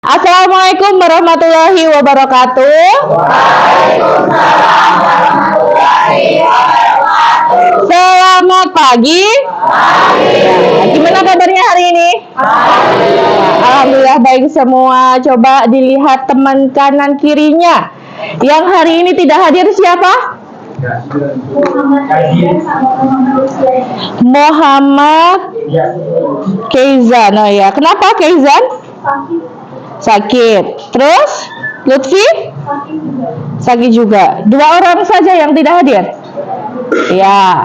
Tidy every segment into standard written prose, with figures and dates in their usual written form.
Assalamualaikum warahmatullahi wabarakatuh. Waalaikumsalam warahmatullahi wabarakatuh. Selamat pagi. Gimana kabarnya hari ini? Alhamdulillah baik semua. Coba dilihat teman kanan kirinya. Yang hari ini tidak hadir siapa? Muhammad Keizan. Oh ya, kenapa Keizan? Sakit. Terus Lutfi? Sakit juga. Dua orang saja yang tidak hadir. Ya.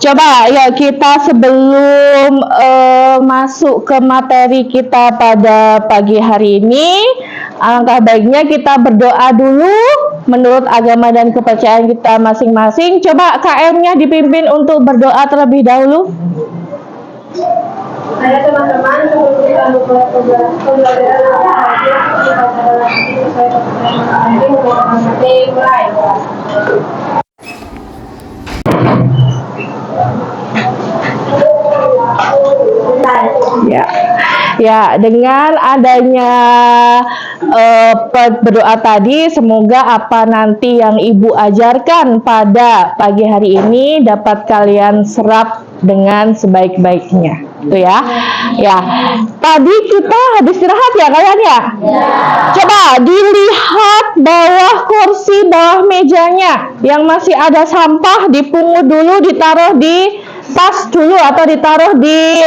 Coba ya kita sebelum masuk ke materi kita pada pagi hari ini, alangkah baiknya kita berdoa dulu menurut agama dan kepercayaan kita masing-masing. Coba KM-nya dipimpin untuk berdoa terlebih dahulu. Saya teman-teman sebelum kita membuat pembelajaran mulai. Ya, dengan adanya berdoa tadi, semoga apa nanti yang Ibu ajarkan pada pagi hari ini dapat kalian serap dengan sebaik-baiknya. Tuh ya. Ya. Tadi kita habis istirahat ya kalian ya? Coba dilihat bawah kursi, bawah mejanya yang masih ada sampah, dipungut dulu, ditaruh di tas dulu atau ditaruh di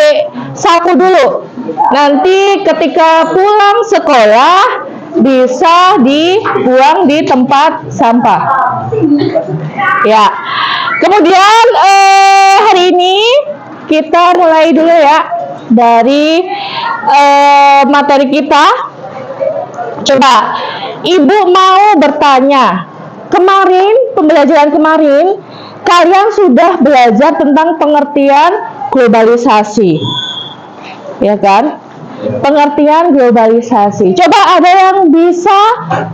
saku dulu. Nanti ketika pulang sekolah bisa dibuang di tempat sampah. Ya. Kemudian hari ini kita mulai dulu ya dari materi kita. Coba Ibu mau bertanya, kemarin pembelajaran kemarin kalian sudah belajar tentang pengertian globalisasi, ya kan? Pengertian globalisasi. Coba ada yang bisa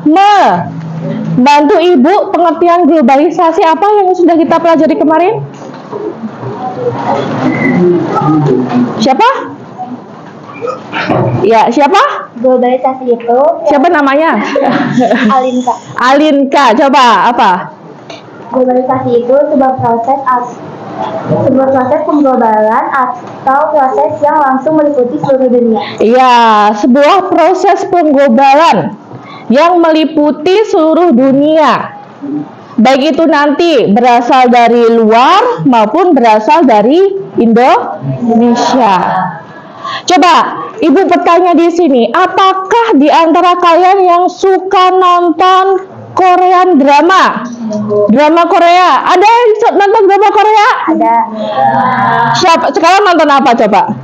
membantu Ibu pengertian globalisasi apa yang sudah kita pelajari kemarin? Siapa? Ya, siapa? Globalisasi itu Siapa namanya? Alinka. Alinka, coba apa? Globalisasi itu sebuah proses pengglobalan atau proses yang langsung meliputi seluruh dunia. Iya, sebuah proses pengglobalan yang meliputi seluruh dunia. Baik itu nanti berasal dari luar maupun berasal dari Indonesia. Coba Ibu bertanya di sini, apakah di antara kalian yang suka nonton Korean drama? Drama Korea. Ada yang nonton drama Korea? Ada. Siapa? Sekarang nonton apa coba?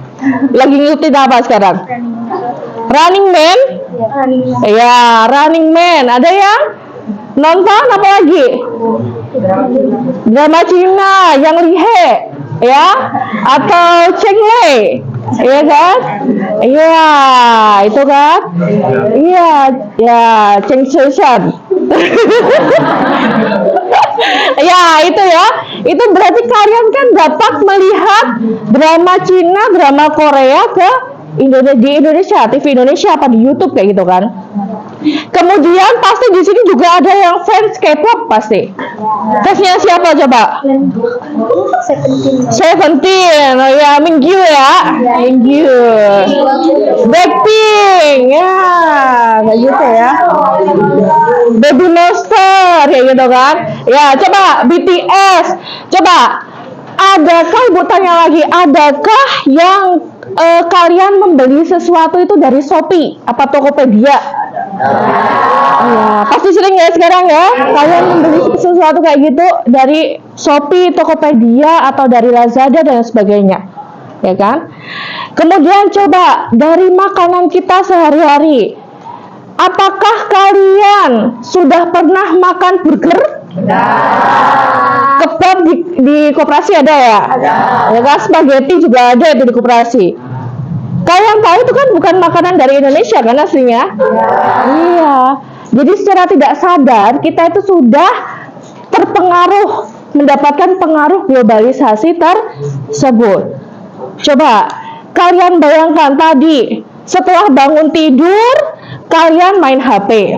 Lagi ngikutin apa sekarang? Running Man? Ya, Running Man. Ada yang nonton apa lagi? Drama Cina yang Lihe, ya? Atau Cheng Lei? Iya kan? Iya, itu kan? Iya, ya, Cheng Shan. Ya, itu ya. Itu berarti kalian kan dapat melihat drama Cina, drama Korea di Indonesia, TV Indonesia apa di YouTube kayak gitu kan? Kemudian pasti di sini juga ada yang fans K-pop pasti. Fansnya siapa coba? Seventeen. Oh ya, Mingyu ya. Mingyu. Blackpink. Ya, kayak gitu ya. Baby Monster kayak gitu kan? Ya, coba BTS. Coba adakah Ibu tanya lagi, adakah yang kalian membeli sesuatu itu dari Shopee apa Tokopedia? Ya, pasti sering ya sekarang ya. Kalian membeli sesuatu kayak gitu dari Shopee, Tokopedia atau dari Lazada dan sebagainya. Ya kan? Kemudian coba dari makanan kita sehari-hari. Apakah kalian sudah pernah makan burger? Kebab di koperasi ada ya? Ada. Ya kan, spaghetti juga ada itu di koperasi. Kalian tahu itu kan bukan makanan dari Indonesia kan aslinya? Iya. Jadi secara tidak sadar kita itu sudah terpengaruh, mendapatkan pengaruh globalisasi tersebut. Coba kalian bayangkan tadi setelah bangun tidur kalian main HP,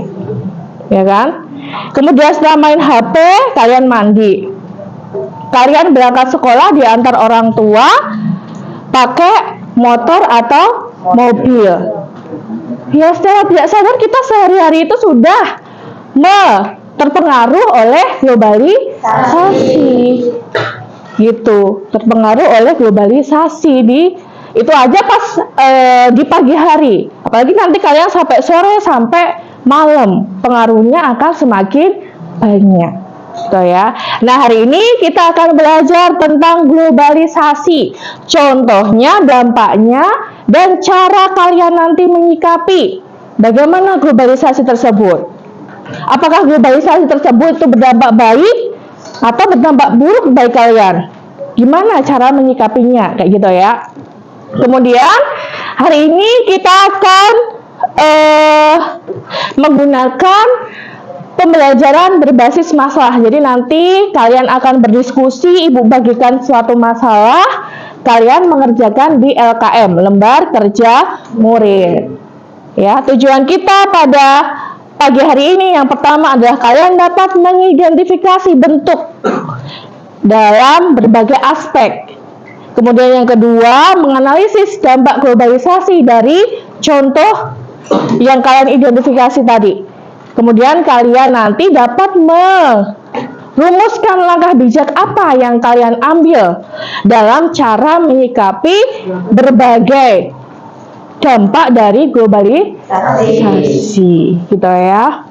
ya kan? Kemudian setelah main HP kalian mandi, kalian berangkat sekolah diantar orang tua pakai motor atau mobil. Ya secara tidak sadar kita sehari-hari itu sudah terpengaruh oleh globalisasi, gitu, terpengaruh oleh globalisasi itu aja pas di pagi hari, apalagi nanti kalian sampai sore sampai malam pengaruhnya akan semakin banyak, gitu ya. Nah hari ini kita akan belajar tentang globalisasi, contohnya, dampaknya, dan cara kalian nanti menyikapi bagaimana globalisasi tersebut. Apakah globalisasi tersebut itu berdampak baik atau berdampak buruk bagi kalian? Gimana cara menyikapinya, kayak gitu ya. Kemudian hari ini kita akan menggunakan pembelajaran berbasis masalah. Jadi nanti kalian akan berdiskusi, ibu bagikan suatu masalah, kalian mengerjakan di LKM, lembar kerja murid. Ya, tujuan kita pada pagi hari ini yang pertama adalah kalian dapat mengidentifikasi bentuk dalam berbagai aspek. Kemudian yang kedua, menganalisis dampak globalisasi dari contoh yang kalian identifikasi tadi. Kemudian kalian nanti dapat merumuskan langkah bijak apa yang kalian ambil dalam cara menyikapi berbagai dampak dari globalisasi, gitu ya.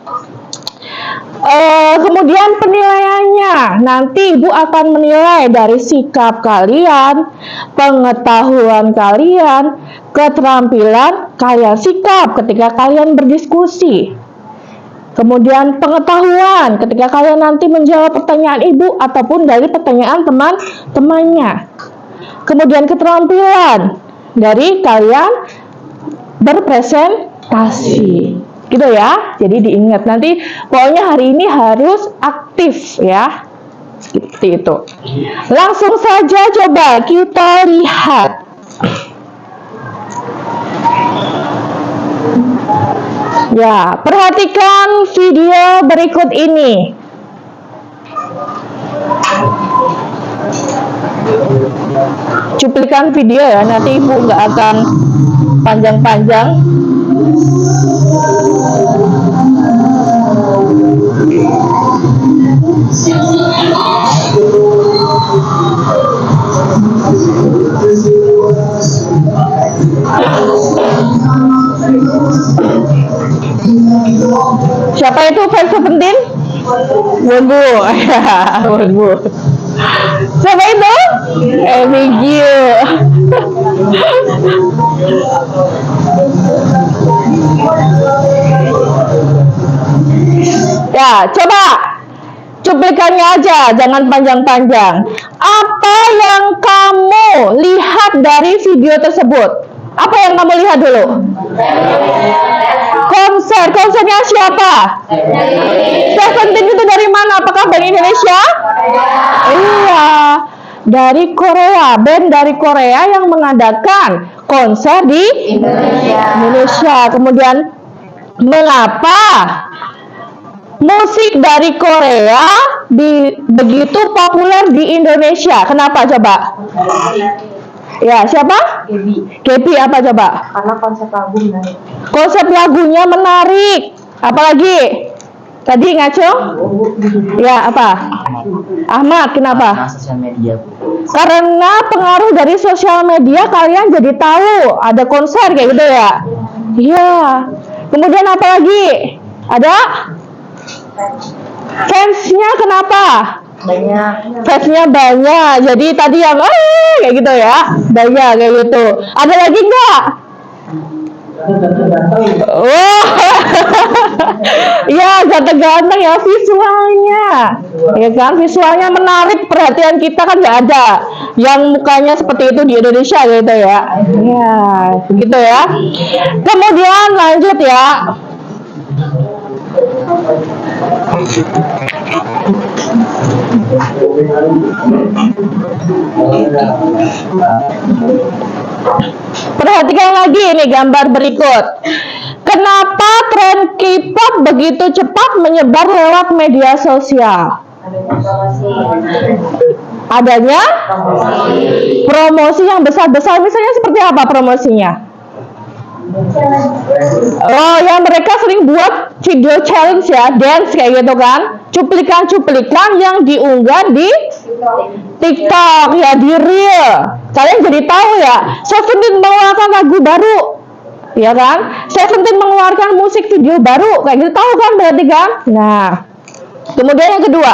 Kemudian penilaiannya, nanti ibu akan menilai dari sikap kalian, pengetahuan kalian, keterampilan kalian, sikap ketika kalian berdiskusi, kemudian pengetahuan ketika kalian nanti menjawab pertanyaan ibu ataupun dari pertanyaan teman-temannya, kemudian keterampilan dari kalian berpresentasi, gitu ya. Jadi diingat nanti pokoknya hari ini harus aktif ya, seperti itu. Langsung saja coba kita lihat. Ya, perhatikan video berikut ini. Cuplikan video ya, nanti ibu nggak akan panjang-panjang. Siapa itu fans Seventeen? Wonbu, ya, Wonbu. Siapa itu? Emigyu. Ya, coba cuplikannya aja, jangan panjang-panjang. Apa yang kamu lihat dari video tersebut? Apa yang kamu lihat dulu? Konsernya siapa? Seventeen itu dari mana? Apakah band Indonesia? Iya, dari Korea, band dari Korea yang mengadakan konser di Indonesia. Kemudian mengapa musik dari Korea begitu populer di Indonesia? Kenapa coba? Ya, siapa? Gaby apa coba? Karena konsep lagu menarik. Konsep lagunya menarik. Apalagi? Tadi ngaco? Ya, apa? Ahmad, kenapa? Karena sosial media. Karena pengaruh dari sosial media kalian jadi tahu ada konser kayak gitu ya? Iya. Kemudian apa lagi? Ada? Fansnya kenapa? Banyak. Fansnya banyak. Jadi tadi yang kayak gitu ya, banyak kayak gitu. Ada lagi nggak? Oh, ya ganteng-ganteng ya visualnya, ya kan, visualnya menarik perhatian kita kan nggak ada yang mukanya seperti itu di Indonesia gitu ya. Ya, begitu ya. Kemudian lanjut ya. Perhatikan lagi ini gambar berikut. Kenapa tren K-pop begitu cepat menyebar lewat media sosial? Adanya promosi yang besar-besar. Misalnya seperti apa promosinya? Oh ya, mereka sering buat video challenge ya, dance kayak gitu kan, cuplikan-cuplikan yang diunggah di TikTok ya, di Reel. Kalian jadi tahu ya, Seventeen mengeluarkan lagu baru, ya kan? Seventeen mengeluarkan musik video baru, kayak gitu tahu kan berarti kan? Nah, kemudian yang kedua,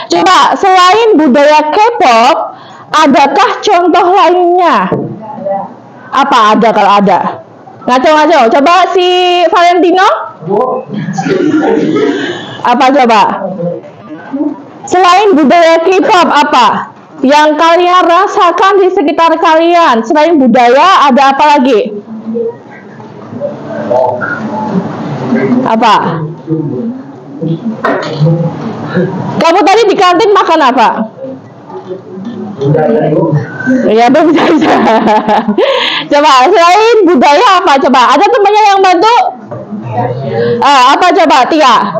coba selain budaya K-pop, adakah contoh lainnya? Apa ada kalau ada? Ngaco-ngaco. Coba si Valentino. Apa coba? Selain budaya K-pop apa yang kalian rasakan di sekitar kalian? Selain budaya ada apa lagi? Apa? Kamu tadi di kantin makan apa? Ya bisa. Coba selain budaya apa coba? Ada temannya yang bantu? Apa coba Tia?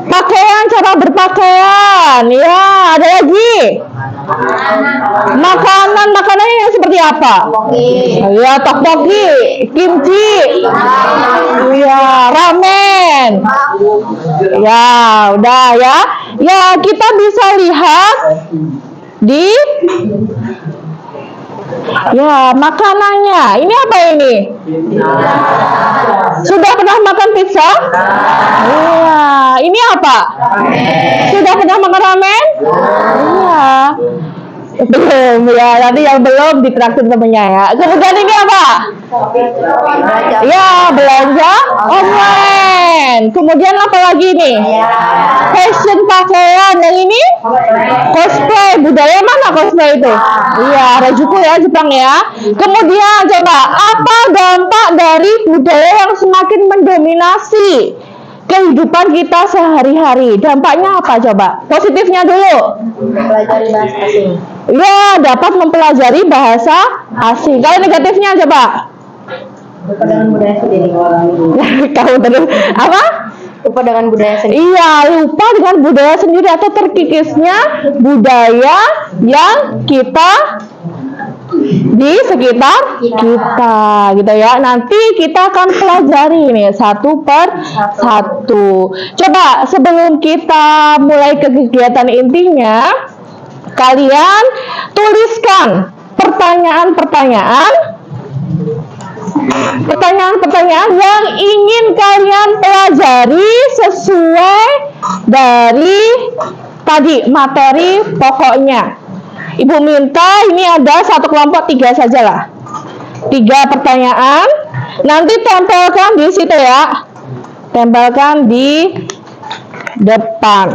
Pakaian, cara berpakaian. Ya, ada lagi. Makanannya yang seperti apa? Ya, tteokbokki, kimchi. Ya, ramen. Ya, udah ya. Ya, kita bisa lihat di ya makanannya. Ini apa ini? Sudah pernah makan pizza? Iya. Ini apa? Sudah pernah makan ramen? Iya. Belum ya, nanti yang belum ditraktir temennya ya. Kemudian ini apa? Ya, belanja online. Kemudian apa lagi nih? Fashion pakaian. Yang ini cosplay. Budaya mana cosplay itu? Iya, Harajuku ya, Jepang ya. Kemudian coba, apa dampak dari budaya yang semakin mendominasi kehidupan kita sehari-hari? Dampaknya apa coba? Positifnya dulu. Mempelajari bahasa asing. Ya, dapat mempelajari bahasa asing. Kalau negatifnya coba. Lupa dengan budaya sendiri. Kamu terus apa? Lupa dengan budaya sendiri. Iya, lupa dengan budaya sendiri atau terkikisnya budaya yang kita di sekitar kita gitu ya. Nanti kita akan pelajari nih satu per satu. Coba sebelum kita mulai ke kegiatan intinya, kalian tuliskan pertanyaan-pertanyaan yang ingin kalian pelajari sesuai dari tadi materi pokoknya. Ibu minta ini ada satu kelompok 3 sajalah. 3 pertanyaan. Nanti tempelkan di situ ya. Tempelkan di depan.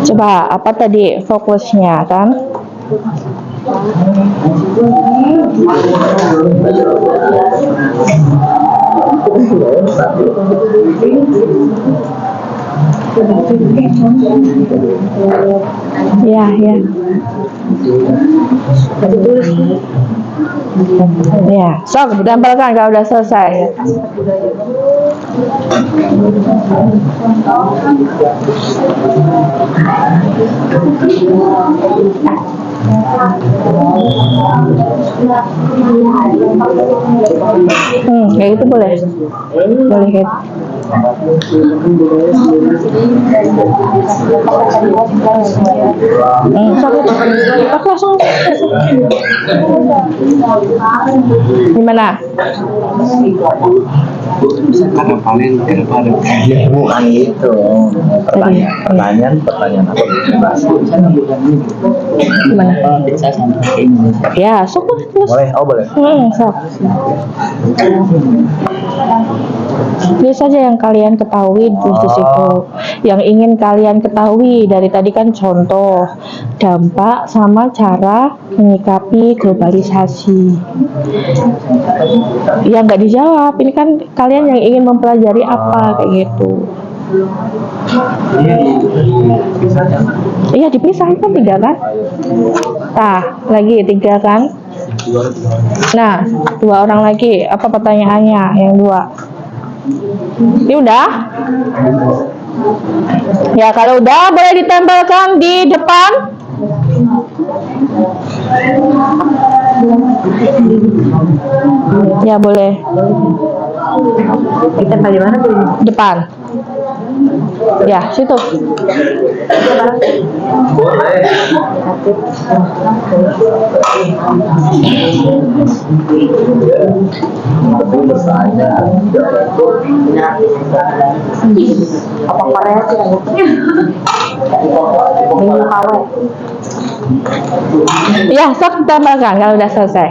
Coba apa tadi fokusnya kan? Ya. Ya, sok tempelkan kalau udah selesai. Kayak gitu boleh gitu. Langsung gimana? Karena paling daripada bukan itu pertanyaan apa Gimana? bisa sampai ke Indonesia Ya, sok lah terus. boleh? Oh boleh. Sok. Ini saja yang kalian ketahui di psikolog. Yang ingin kalian ketahui dari tadi kan contoh, dampak, sama cara menyikapi globalisasi. Ya nggak dijawab. Ini kan kalian yang ingin mempelajari apa kayak gitu. Iya dipisah itu 3 kan? Nah, lagi 3 kan? Nah, 2 orang lagi. Apa pertanyaannya? Yang 2. Ini udah? Ya kalau udah boleh ditempelkan di depan. Ya boleh. Ditempel di mana tuh? Depan. Ya situ. Apa Korea sih? Minggu KW. Ya sok tempelkan kalau udah selesai.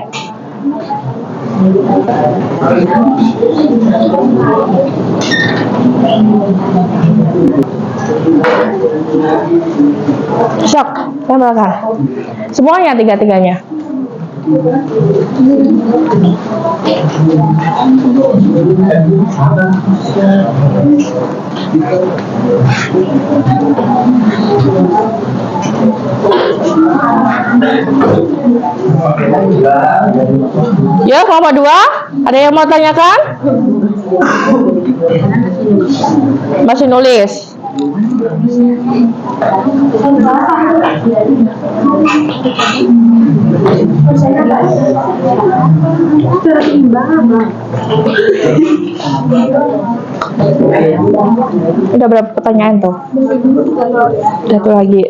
Sok tempelkan. Semuanya 3-3-nya. Ya, kelompok 2, ada yang mau tanyakan? Masih nulis? Udah berapa pertanyaan tuh? Satu lagi.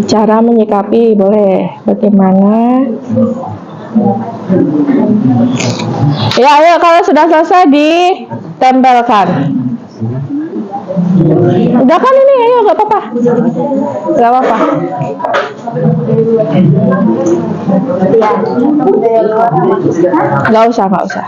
Cara menyikapi boleh. Bagaimana? Ya, ayo kalau sudah selesai ditempelkan. Udah kan ini, ayo nggak apa-apa. Nggak apa-apa. Nggak usah, nggak usah.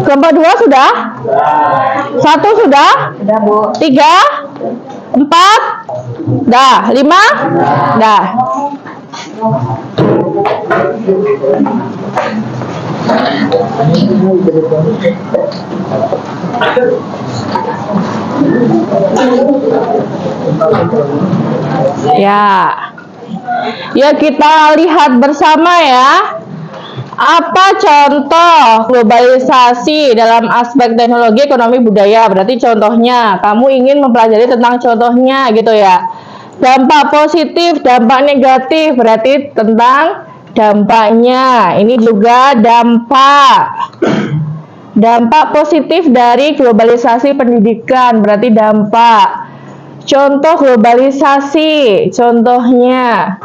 Kelompok 2 sudah? 1 sudah? Udah, Bu. 3, 4, dah. 5, dah. Ya kita lihat bersama ya. Apa contoh globalisasi dalam aspek teknologi, ekonomi, budaya? Berarti contohnya, kamu ingin mempelajari tentang contohnya gitu ya. Dampak positif, dampak negatif, berarti tentang dampaknya. Ini juga dampak. Dampak positif dari globalisasi pendidikan, berarti dampak. Contoh globalisasi, contohnya.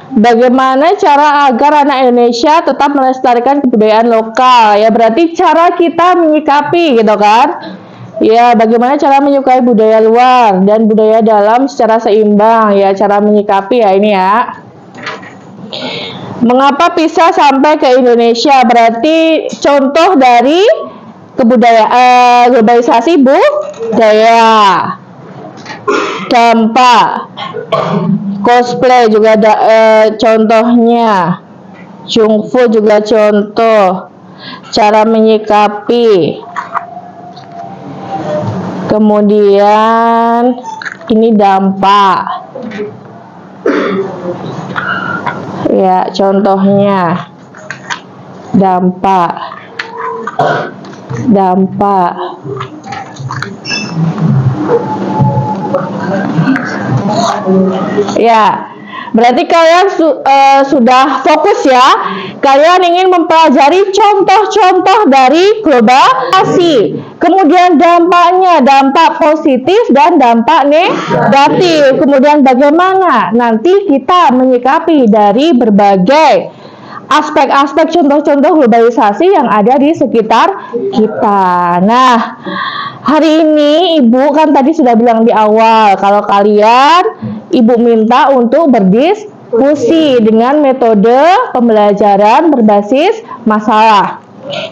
Bagaimana cara agar anak Indonesia tetap melestarikan kebudayaan lokal? Ya berarti cara kita menyikapi gitu kan? Ya bagaimana cara menyukai budaya luar dan budaya dalam secara seimbang? Ya cara menyikapi ya ini ya. Mengapa pisah sampai ke Indonesia? Berarti contoh dari kebudayaan globalisasi budaya. Dampak. Cosplay juga ada contohnya. Kungfu juga contoh. Cara menyikapi. Kemudian ini dampak. Ya, contohnya. Dampak. Dampak. Ya, Berarti kalian sudah fokus ya. Kalian ingin mempelajari contoh-contoh dari globalisasi. Kemudian dampaknya, dampak positif dan dampak negatif. Kemudian bagaimana nanti kita menyikapi dari berbagai aspek-aspek contoh-contoh globalisasi yang ada di sekitar kita. Nah, hari ini Ibu kan tadi sudah bilang di awal kalau kalian Ibu minta untuk berdiskusi dengan metode pembelajaran berbasis masalah.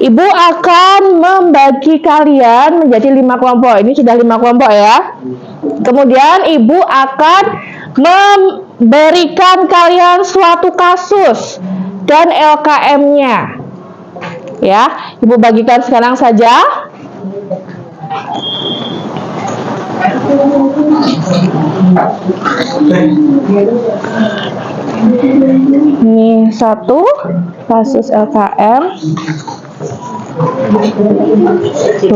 Ibu akan membagi kalian menjadi 5 kelompok. Ini sudah 5 kelompok ya. Kemudian Ibu akan memberikan kalian suatu kasus dan LKM-nya. Ya, Ibu bagikan sekarang saja. Ini satu kasus LKM, 2,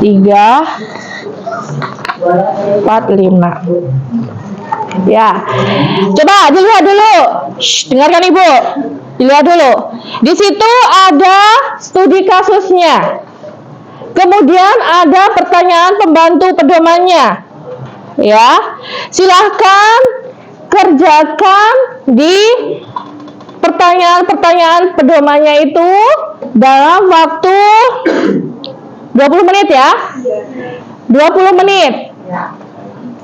3, 4, 5. Ya, coba dilihat dulu. Dengarkan Ibu, dilihat dulu. Di situ ada studi kasusnya. Kemudian ada pertanyaan pembantu pedomannya. Ya, silahkan kerjakan di pertanyaan-pertanyaan pedomannya itu dalam waktu 20 menit ya. 20 menit.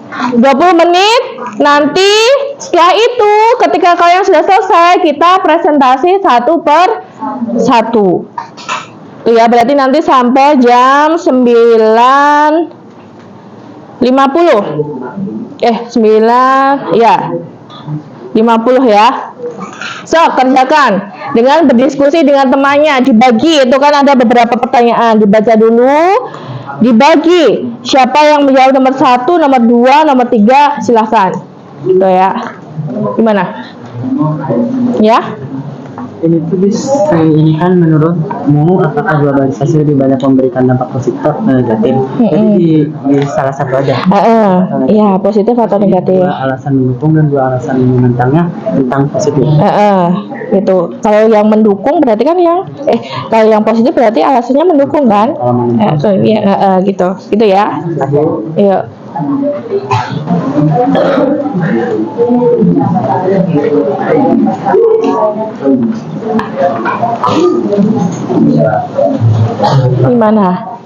20 menit. Nanti setelah itu ketika kalian sudah selesai, kita presentasi satu per satu. Ya, berarti nanti sampai jam 9.50. 9 ya. 50 ya. So, kerjakan dengan berdiskusi dengan temannya, dibagi. Itu kan ada beberapa pertanyaan, dibaca dulu, dibagi. Siapa yang menjawab nomor 1, nomor 2, nomor 3, silahkan. Gitu ya. Gimana? Ya? Ini tuh ini kan menurutmu apakah globalisasi lebih banyak memberikan dampak positif atau negatif? Jadi di salah satu aja. Iya, positif atau negatif. Dua alasan mendukung dan 2 alasan menentangnya tentang positif. Gitu. Kalau yang mendukung berarti kan kalau yang positif berarti alasannya mendukung kan? Gitu. Gitu ya. Iya. Gimana?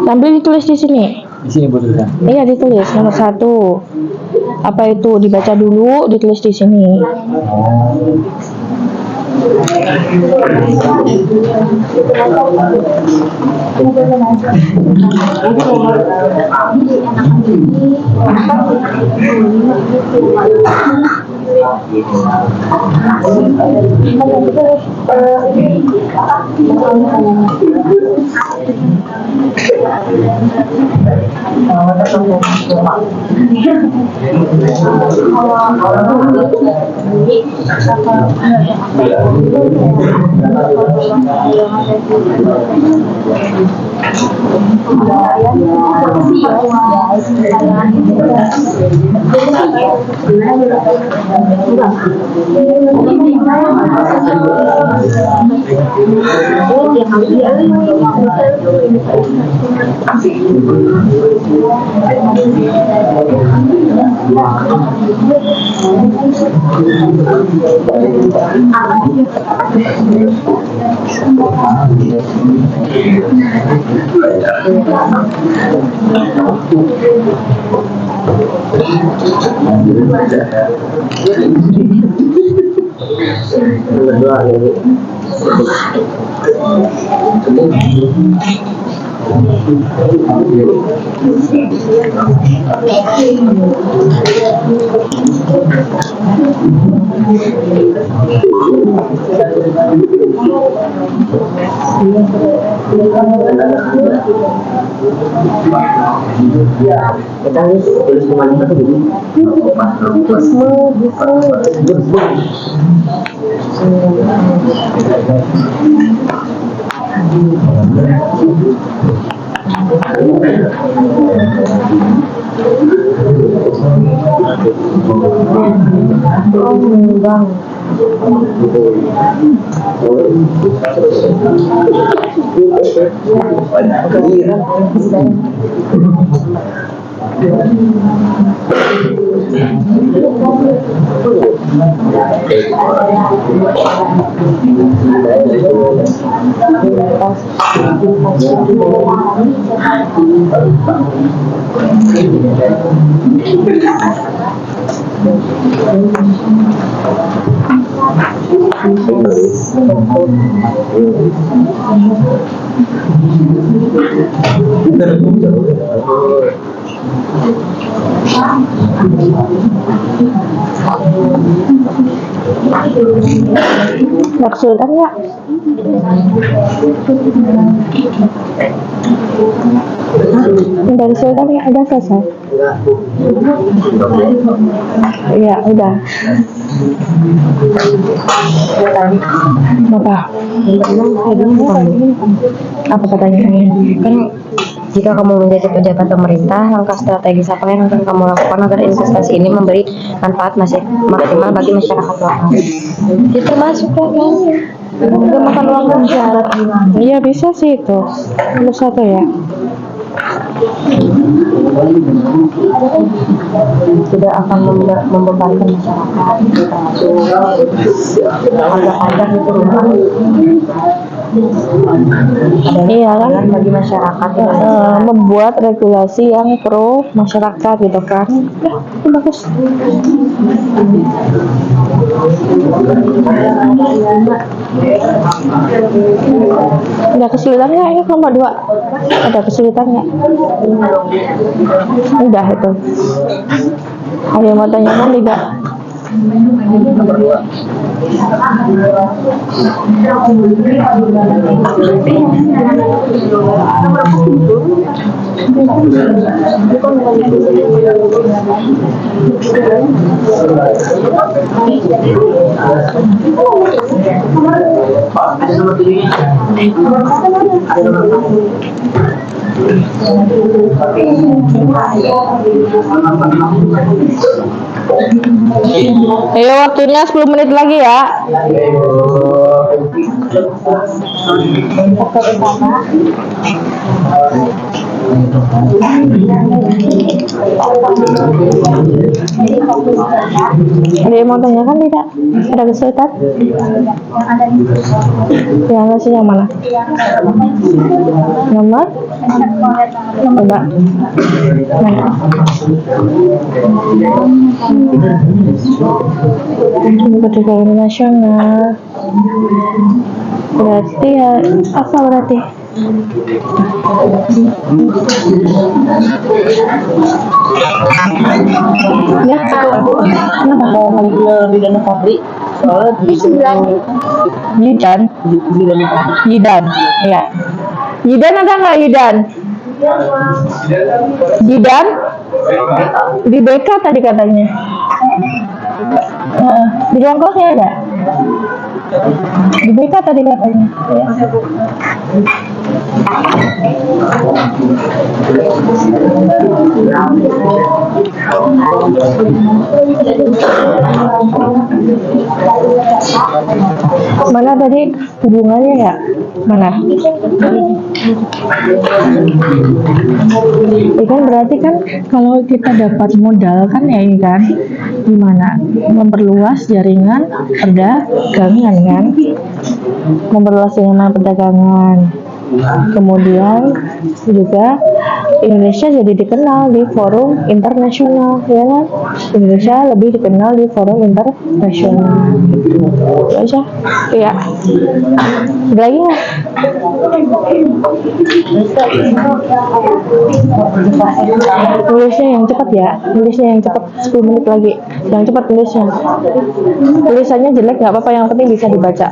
Sambil ditulis di sini. Di sini butuhkan. Iya, ditulis nomor 1. Apa itu? Dibaca dulu, ditulis di sini. Kita harus tulis kemana itu jadi Bang. Kesulitan nggak? Udah kesulitan nggak? Udah selesai? Iya, udah. Apa? Apa katanya? Kan jika kamu menjadi pejabat pemerintah, langkah strategis apa yang akan kamu lakukan agar investasi ini memberi manfaat maksimal bagi masyarakat lokal? Itu termasuk kan? Udah makan uang masyarakat gimana? Iya bisa sih itu. Nomor 1 ya. Tidak akan membebankan masyarakat, termasuk pajak-pajak itu rumah. Iya kan? Bagi masyarakat Membuat regulasi yang pro masyarakat gitu kan. Ya, itu bagus. Ada kesulitan nggak ini nomor 2? Ada kesulitan nggak? Udah itu. Ada yang mau tanyakan tidak? Ayo waktunya 10 menit lagi ya. Ada yang mau tanyakan tidak? Ada kesulitan? Yang ngasih yang mana? Nomor? Coba. Perdagangan nasional. Berarti ya apa berarti? Ya, Yidan, ya. Yidan ada nggak Yidan? Yidan? Di BK tadi katanya. Di Bangkoknya ada? Di BK tadi katanya. Ya. Mana tadi hubungannya ya? Mana? Ini kan berarti kan kalau kita dapat modal kan ya ini kan gimana? Memperluas jaringan perdagangan kan? Memperluas jaringan perdagangan. Kemudian juga Indonesia jadi dikenal di forum internasional, ya kan? Indonesia lebih dikenal di forum internasional. Itu aja. Iya. Ada lagi nggak? Nulisnya yang cepat ya. Nulisnya yang cepat. 10 menit lagi. Yang cepat nulisnya. Tulisannya jelek nggak apa-apa, yang penting bisa dibaca.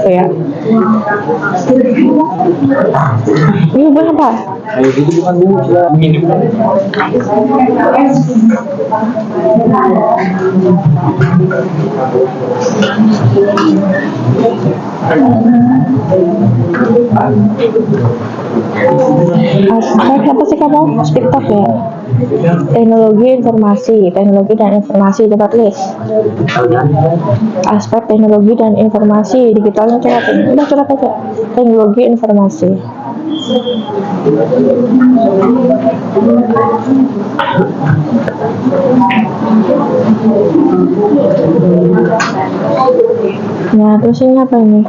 Ya. Ini berapa? Itu bukan dulu minum. Aspek apa sih kamu? TikTok ya? Teknologi dan informasi, coba tulis. Aspek teknologi dan informasi, digitalnya coba tulis. Udah coba aja. Teknologi informasi. Nah, terus ini apa ini?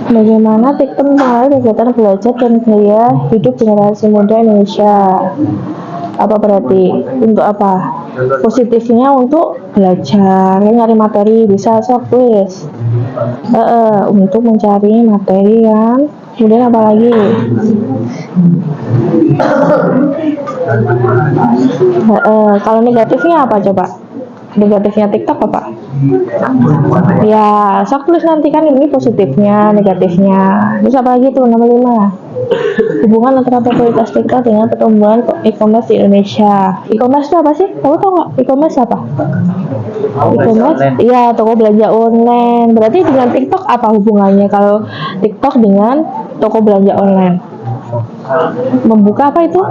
Bagaimana TikTok mempengaruhi kegiatan belajar dan gaya hidup generasi muda Indonesia? Apa berarti? Untuk apa? Positifnya untuk belajar, nyari materi, bisa sok tulis. Untuk mencari materi kan. Kemudian apa lagi? Kalau negatifnya apa coba? Negatifnya TikTok apa? Ya, sok tulis nanti kan ini positifnya, negatifnya. Terus apa lagi tuh nomor 5? Hubungan antara popularitas TikTok dengan pertumbuhan e-commerce di Indonesia. E-commerce itu apa sih? Kamu tahu nggak? E-commerce apa? E-commerce? Iya, toko belanja online. Berarti dengan TikTok apa hubungannya kalau TikTok dengan toko belanja online? Membuka apa itu?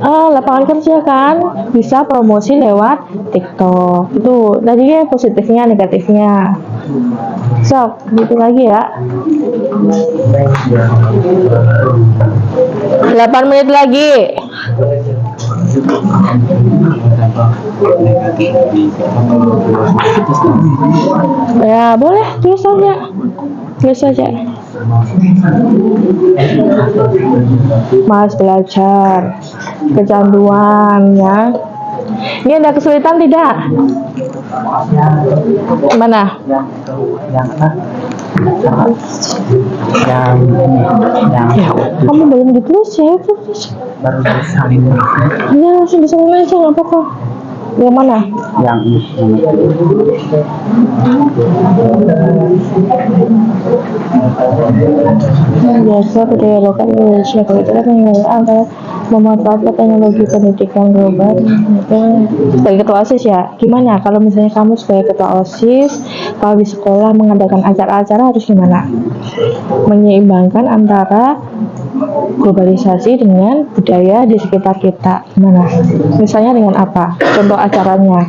Lapangan kerja kan, bisa promosi lewat TikTok. Itu tadi positifnya, negatifnya. So, gitu lagi ya. 8 menit lagi. Ya boleh, tulis saja. Mas belajar, kecanduan ya. Ini ada kesulitan tidak? Mana? Ya, kamu belum ditulis ya? Baru disalin. Ya, langsung disalin aja, nggak apa-apa. Yang mana? Yang ini. Biasa budaya lokal Indonesia kebetulan antara memanfaatkan teknologi pendidikan global. Sebagai ketua OSIS ya, gimana kalau misalnya kamu sebagai ketua OSIS, kalau di sekolah mengadakan acara-acara harus gimana? Menyeimbangkan antara globalisasi dengan budaya di sekitar kita, gimana? Misalnya dengan apa? Contoh acaranya?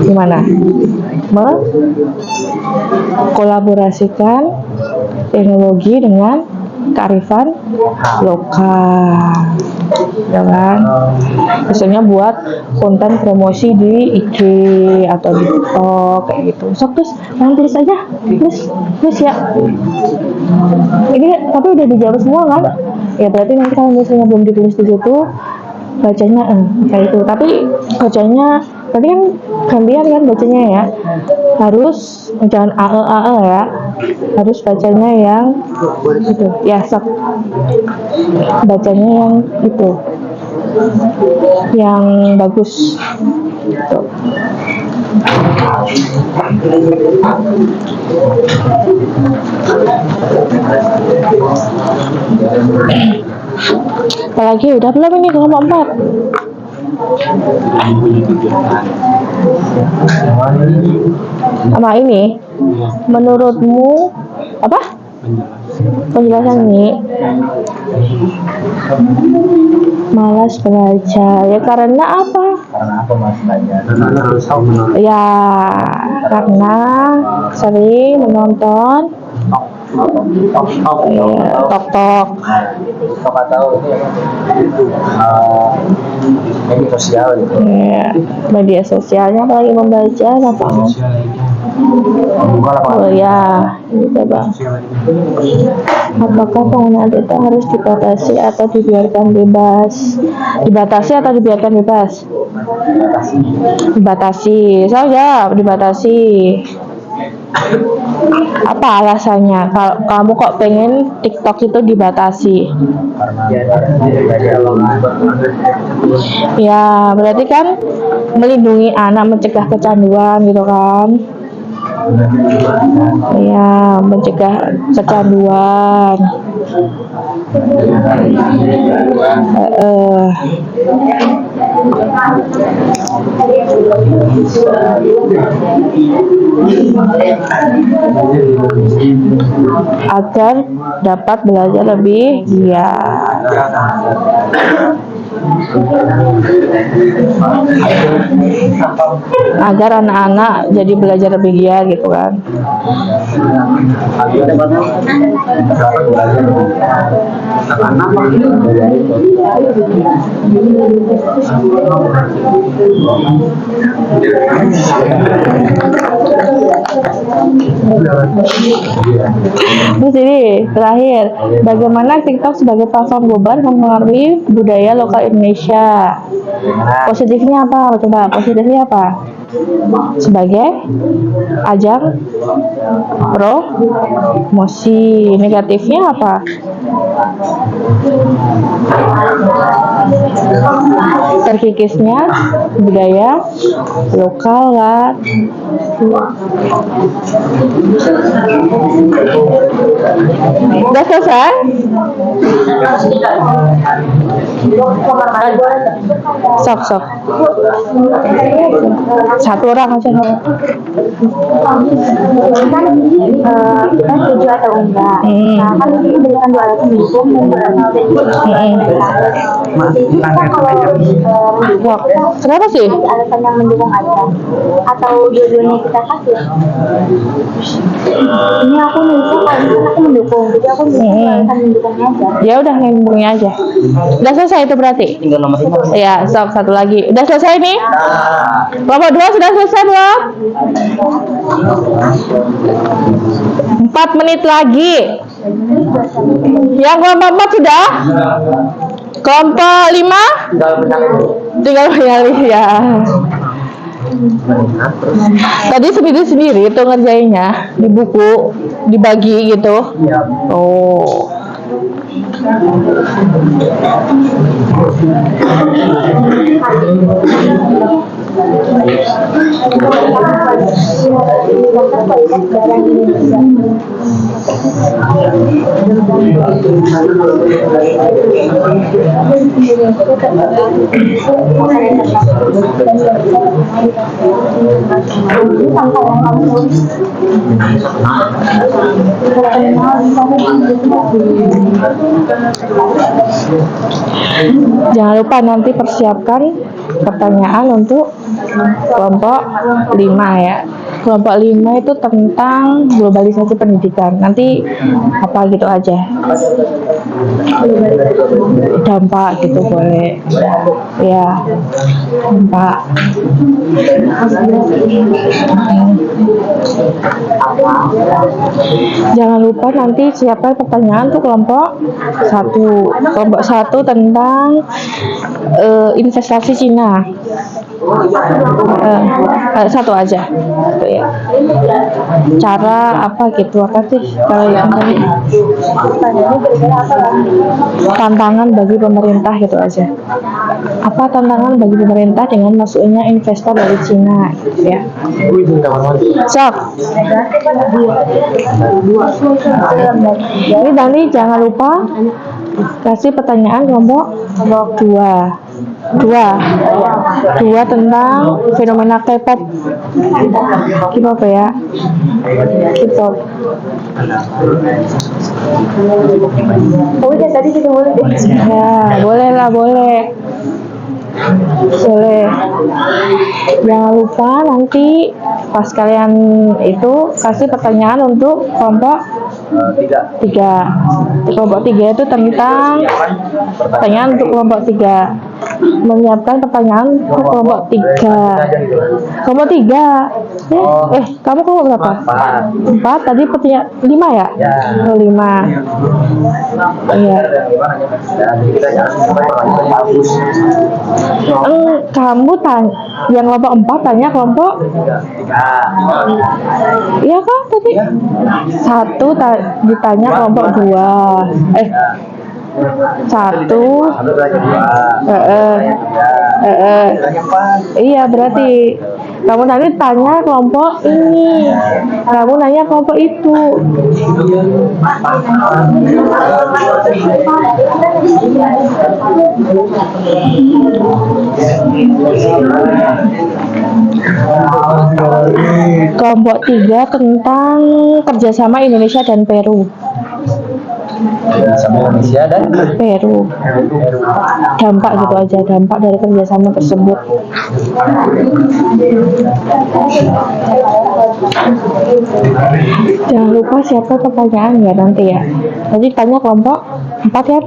Gimana? Mengkolaborasikan teknologi dengan kearifan lokal, ya kan? Misalnya buat konten promosi di IG atau di TikTok kayak gitu. Sok terus, tulis aja, terus ya. Ini tapi udah dijawab semua kan? Ya berarti nanti kalau misalnya belum ditulis di situ, bacanya kayak itu. Tapi bacanya tadi kan gantian kan bacanya ya, harus jangan AE ya, harus bacanya yang itu ya, bacanya yang itu yang bagus gitu. Apalagi udah belum ini kelompok 4? Sama ini menurutmu apa penjelasan ini? Malas belajar ya karena apa? Karena aku malas belajar. Karena harus tahu menurut. Ya karena sering menonton tok tahu media sosial gitu. Ya, media sosialnya apalagi membaca apa? Oh ya, coba. Apakah penggunaan data harus dibatasi atau dibiarkan bebas? Dibatasi atau dibiarkan bebas? Dibatasi. Saja dibatasi. Apa alasannya? Kalau kamu kok pengen TikTok itu dibatasi? Ya, berarti kan melindungi anak, mencegah kecanduan gitu kan? Ya, mencegah kecanduan. Agar dapat belajar lebih giat. Agar anak-anak jadi belajar lebih giat gitu kan. Terus ini terakhir, bagaimana TikTok sebagai platform global mempengaruhi budaya lokal Indonesia? Positifnya apa? Coba positifnya apa? Sebagai ajang promosi. Negatifnya apa? Terkikisnya budaya lokal kan. Udah selesai? Sok. Satu orang aja. Kita setuju atau enggak? Nah, kan ini berikan dua alasan mendukung dan Kenapa sih? alasan yang mendukung aja atau dua-duanya kita kasih? Ini aku nulisnya kalau misalkan aku mendukung, jadi aku nulis alasan mendukungnya aja. Ya udah ngomongnya aja. Udah selesai itu berarti? Tinggal nomor 5. Ya, sok satu lagi. Udah selesai nih? Kelompok 2 sudah selesai belum? 4 menit lagi. Yang kelompok 4 sudah? Kelompok 5? Tinggal menyalih ya. Tadi sendiri-sendiri itu ngerjainnya di buku, dibagi gitu. Oh. Jangan lupa nanti persiapkan pertanyaan untuk kelompok 5 ya. Kelompok 5 itu tentang globalisasi pendidikan. Nanti apa gitu aja. Dampak gitu boleh. Ya. Dampak. Jangan lupa nanti siapkan pertanyaan untuk kelompok 1. Kelompok 1 tentang investasi Cina. Satu aja gitu ya. Cara apa gitu apa sih kalau yang tadi tantangan bagi pemerintah gitu aja. Apa tantangan bagi pemerintah dengan masuknya investor dari Cina gitu ya. Sok. Ini nanti jangan lupa kasih pertanyaan kelompok 2 tentang fenomena K-pop. K-pop ya. K-pop. Oh, udah tadi kita boleh deh. Ya, boleh lah, boleh. Jangan lupa nanti pas kalian itu kasih pertanyaan untuk kelompok 3. Kelompok 3 itu tentang pertanyaan untuk kelompok 3. Menyiapkan pertanyaan untuk kelompok 3. Kelompok 3. Kamu kelompok berapa? 4. Tadi pertanyaan 5 ya? Oh, 5. Iya. Kamu tanya yang kelompok 4 tanya kelompok 3. Iya kan tadi 1 ditanya kelompok 2. 1. Iya berarti Kamu tadi tanya kelompok ini, kamu nanya kelompok itu. Kelompok 3 tentang kerjasama Indonesia dan Peru. Sama Indonesia dan Peru. Dampak gitu aja, dampak dari kerjasama tersebut. Jangan lupa siapa pertanyaan ya nanti ya. Nanti tanya kelompok 4 ya.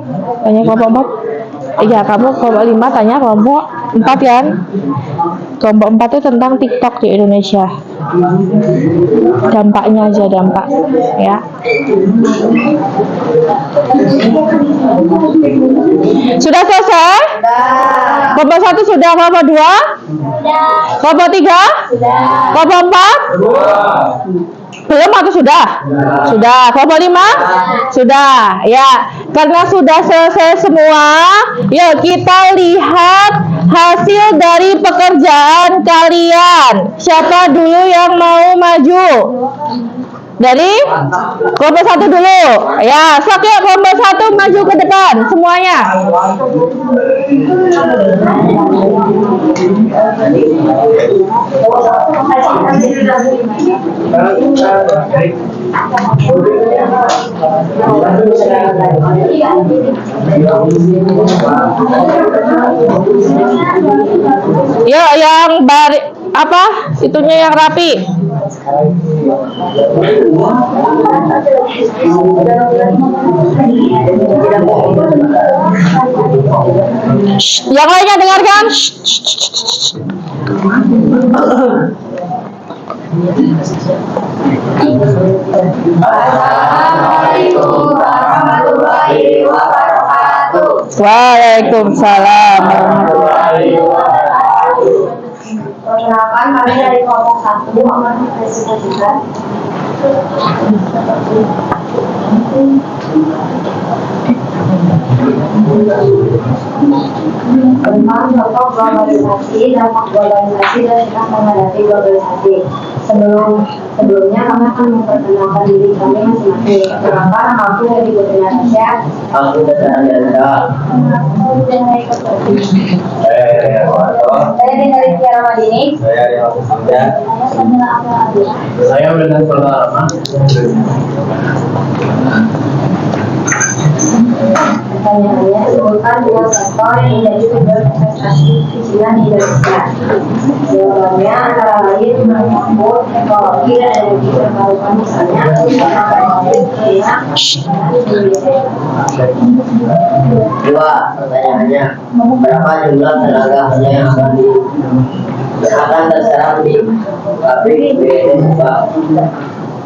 Tanya kelompok 4. Iya, kamu kelompok 5 tanya kelompok 4 kan. Kelompok 4 itu tentang TikTok di Indonesia. Dampaknya aja, dampak ya. Sudah selesai? Kelompok 1 sudah, kelompok 2? Kelompok 3? Kelompok 4? Belum atau sudah? Sudah. Kelompok 5? Sudah. Ya, karena sudah selesai semua, yuk kita lihat hasil dari pekerjaan kalian. Siapa dulu yang mau maju? Dari kelompok 1 dulu. Ya, sok yuk kelompok 1 maju ke depan semuanya. Yuk yang apa? Itunya yang rapi. Yang lainnya dengarkan. Assalamualaikum warahmatullahi wabarakatuh. Waalaikumsalam. Perkenalkan, kami dari kelompok 1 akan mempresentasikan tentang contoh globalisasi, dampak globalisasi dan sikap menghadapi globalisasi. Sebelumnya kami akan memperkenalkan diri kami masing-masing. Perkenalkan, aku dari Putri Natasha. aku datang dari Saya dari Tiara Madini. saya yang sudah saya dengan pengalaman. Pertanyaannya, sebutkan 2 sektor yang menjadi sumber investasi cicilan di Indonesia. Jawabannya antara lain menyangkut teknologi dan energi terbarukan, misalnya Dua, pertanyaannya, berapa jumlah tenaga kerja yang akan terserap di pabrik BDSK?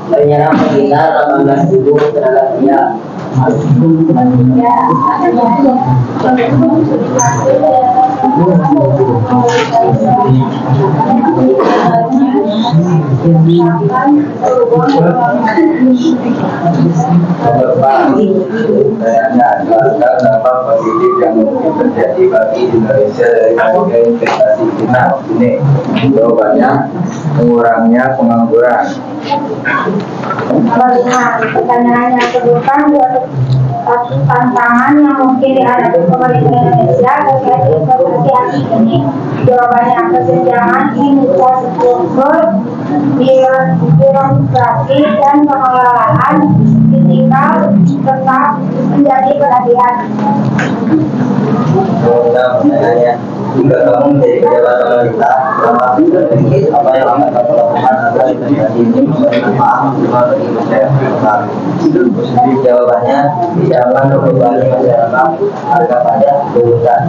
Menyerap sekitar 18.000 tenaga kerja. Dampak positif yang mungkin terjadi bagi Indonesia dari berbagai investasi kita ini. Jawabannya mengurangnya pengangguran. pertanyaannya, sebutkan 2 tantangan yang mungkin dihadapi pemerintah Indonesia terkait investasi asing ini. Jawabannya, kesenjangan infrastruktur, birokrasi, dan pengelolaan fiskal tetap menjadi perhatian. Pertanyaannya, jika kamu menjadi pejabat pemerintah, apa yang akan kamu lakukan agar investasi ini bermanfaat bagi masyarakat? Jawabannya, tidak akan membebani masyarakat harga pajak berhutang.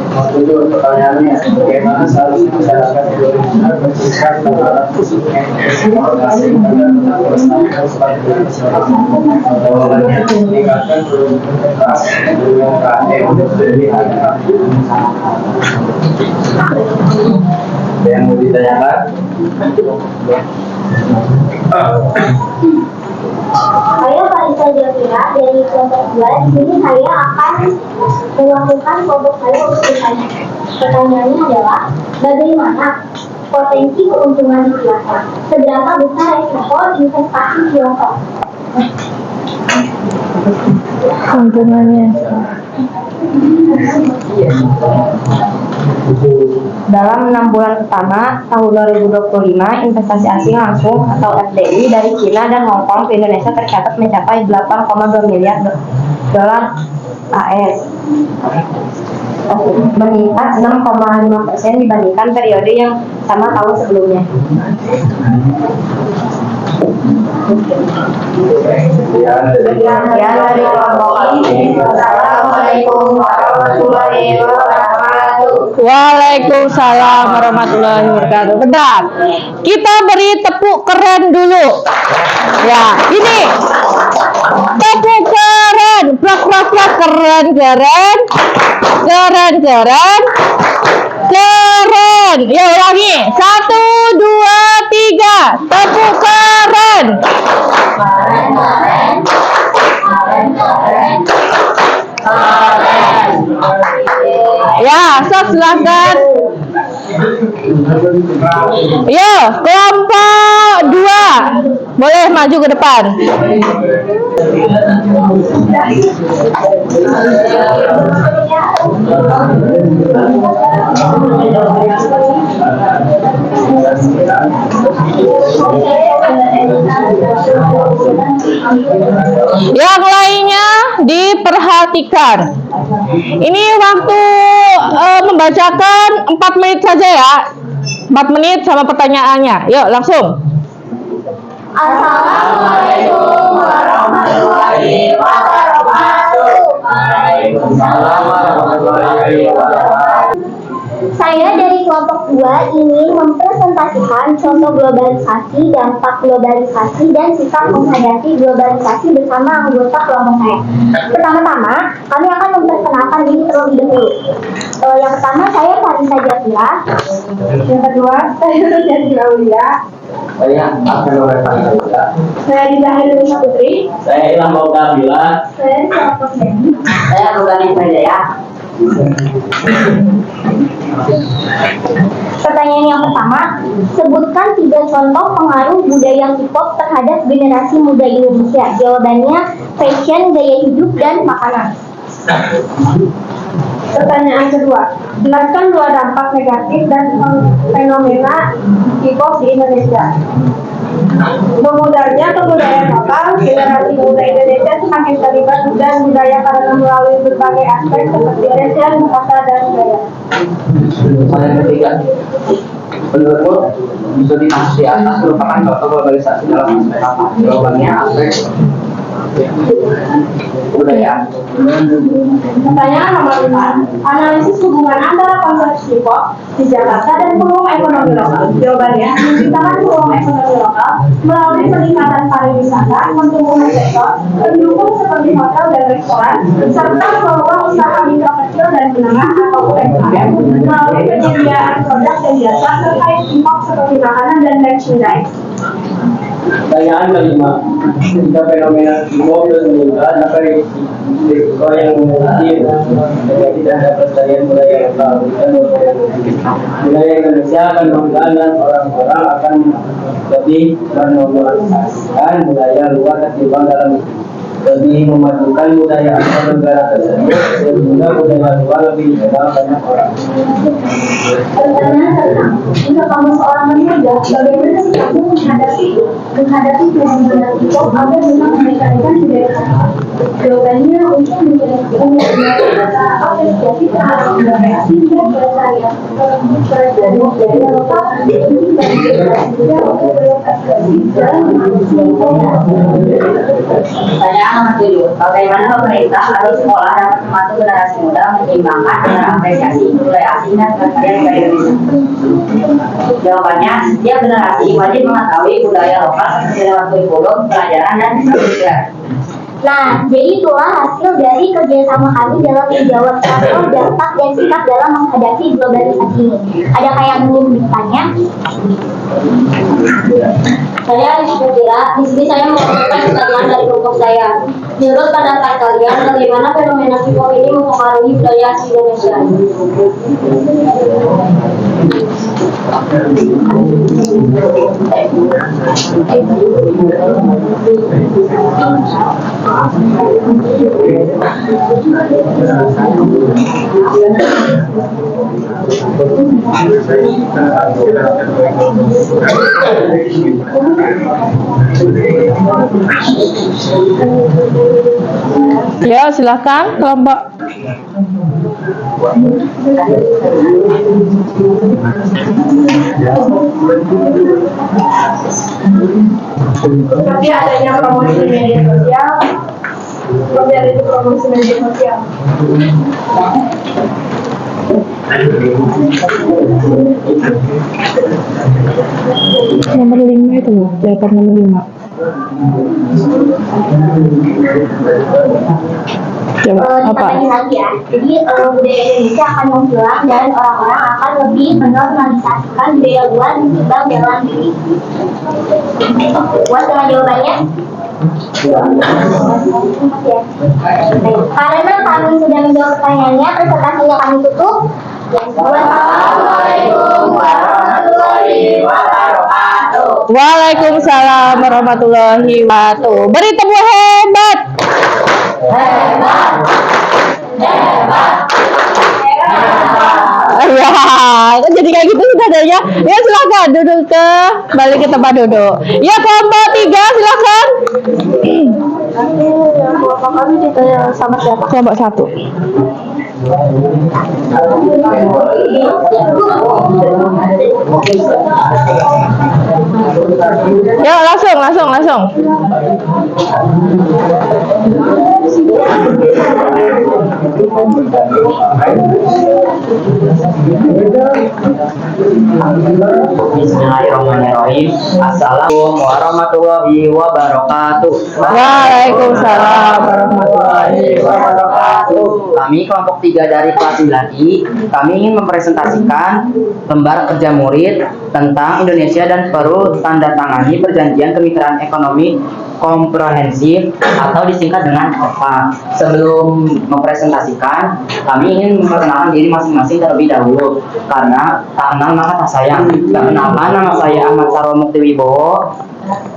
Pertanyaannya, bagaimana seharusnya masyarakat Indonesia bersikap terhadap khususnya informasi dan melestarikan sebagai masyarakat? Jawabannya, meningkatkan produktivitas UMKM dari harga. Ada yang mau ditanyakan? Saya Farisa Jafira dari kelompok 2. Di sini saya akan melakukan kelompok saya untuk bertanya. Pertanyaannya adalah, bagaimana potensi keuntungan di Tiongkok? Seberapa besar resiko investasi Tiongkok? Keuntungannya. Dalam 6 bulan pertama tahun 2025, investasi asing langsung atau FDI dari Cina dan Hong Kong ke Indonesia tercatat mencapai 8,2 miliar dolar AS, meningkat 6,5% dibandingkan periode yang sama tahun sebelumnya. Sekian dari kelompok kami. Assalamualaikum warahmatullahi wabarakatuh. Waalaikumsalam warahmatullahi wabarakatuh. Bentar, kita beri tepuk keren dulu. Ya, ini tepuk keren, plak plak plak, keren keren, keren keren, keren. Ya ulangi, 1, 2, 3, tepuk keren. Ya, silakan. Yo, kelompok 2 boleh maju ke depan. Yang lainnya diperhatikan. Ini waktu membacakan 4 menit saja ya. 4 menit sama pertanyaannya. Yuk, langsung. Assalamualaikum warahmatullahi wabarakatuh. Waalaikumsalam warahmatullahi wabarakatuh. Saya dari kelompok 2 ingin mempresentasikan contoh globalisasi, dampak globalisasi, dan sikap menghadapi globalisasi bersama anggota kelompok saya. Pertama-tama, kami akan memperkenalkan diri terlebih dahulu. Yang pertama, saya Farisa Jafira. Yang kedua, saya Rudiati Aulia. Saya Abdul Rahman. Saya Dita Indonesia Putri. Saya Ilham Baukabila. Saya Siapa Seni. Saya Rudani Jaya. Pertanyaan yang pertama, sebutkan 3 contoh pengaruh budaya K-pop terhadap generasi muda Indonesia. Jawabannya fashion, gaya hidup, dan makanan. Pertanyaan kedua, jelaskan 2 dampak negatif dan fenomena K-pop di Indonesia. Memudarnya kebudayaan lokal, generasi muda Indonesia semakin terlibat dan budaya karena melalui berbagai aspek seperti fashion, bahasa, dan budaya. Pertanyaan ketiga, menurutmu studi di atas merupakan contoh globalisasi dalam aspek apa? Jawabannya aspek budaya. Pertanyaan nomor 5, analisis hubungan antara konsep K-pop di Jakarta dan peluang ekonomi lokal. Jawabannya, menciptakan peluang ekonomi lokal melalui peningkatan pariwisata, pertumbuhan sektor, pendukung seperti hotel dan restoran, serta peluang usaha mikro kecil dan menengah atau UMKM melalui penyediaan produk dan jasa terkait K-pop seperti makanan dan merchandise. Pertanyaan kelima, jika fenomena K-pop terus meningkat, apa risiko yang mungkin jika tidak ada pelestarian budaya lokal? Budaya Indonesia akan mengembang dan orang-orang akan lebih menormalisasikan budaya luar ketimbang dalam lebih memajukan budaya asal negara tersebut sehingga budaya luar lebih dikenal banyak orang. Pertanyaan tentang, jika kamu seorang pemuda, bagaimana sikapmu menghadapi fenomena K-pop agar bisa melestarikan budaya lokal? Jawabannya, untuk menjadi apresiasi terhadap budaya asing dan pelestarian budaya lokal juga untuk berekspresi dalam Pertanyaan nomor 7, bagaimana pemerintah atau sekolah dapat membantu generasi muda menyeimbangkan antara apresiasi budaya asing dan pelestarian budaya Indonesia? Jawabannya, setiap generasi wajib mengetahui budaya lokal seperti lewat kurikulum, pelajaran, dan belajar. Nah, jadi itulah hasil dari kerjasama kami dalam menjawab contoh, dampak, dan sikap dalam menghadapi globalisasi ini. Adakah yang ingin bertanya? Saya kira di sini saya mengumpulkan pertanyaan dari kelompok saya. Menurut pendapat kalian, bagaimana fenomena K-pop ini mempengaruhi budaya Indonesia? Ya, silakan kelompok. Tapi adanya promosi media sosial, tapi ada itu promosi media sosial. Nomor 5 itu loh, jawaban nomor 5. Coba apa? Kita lagi ya. Jadi budaya Indonesia akan menghilang dan orang-orang akan lebih menormalisasikan budaya luar ketimbang dalam diri. Buat dengan jawabannya? Karena kami sudah menjawab pertanyaannya, presentasinya kami tutup. Wassalamualaikum warahmatullahi wabarakatuh. Waalaikumsalam warahmatullahi wabarakatuh. Beri tepuk hebat. Ya, jadi kayak gitu sudah adanya. Ya silakan duduk balik ke tempat duduk. Ya kelompok 3 silakan. Kelompok kami ditanya sama siapa? Kelompok 1. Ya langsung. Bismillahirrahmanirrahim. Assalamualaikum warahmatullahi wabarakatuh. Waalaikumsalam warahmatullahi wabarakatuh. Kami kelompok 3 dari kelas 9I, kami ingin mempresentasikan lembar kerja murid tentang Indonesia dan perlu tanda tangani perjanjian kemitraan ekonomi komprehensif atau disingkat dengan EPA. Sebelum mempresentasikan, kami ingin memperkenalkan diri masing-masing terlebih dahulu. Karena tak kenal maka tak sayang. Perkenalkan, nama saya Ahmad Sarwo Mukti Wibowo.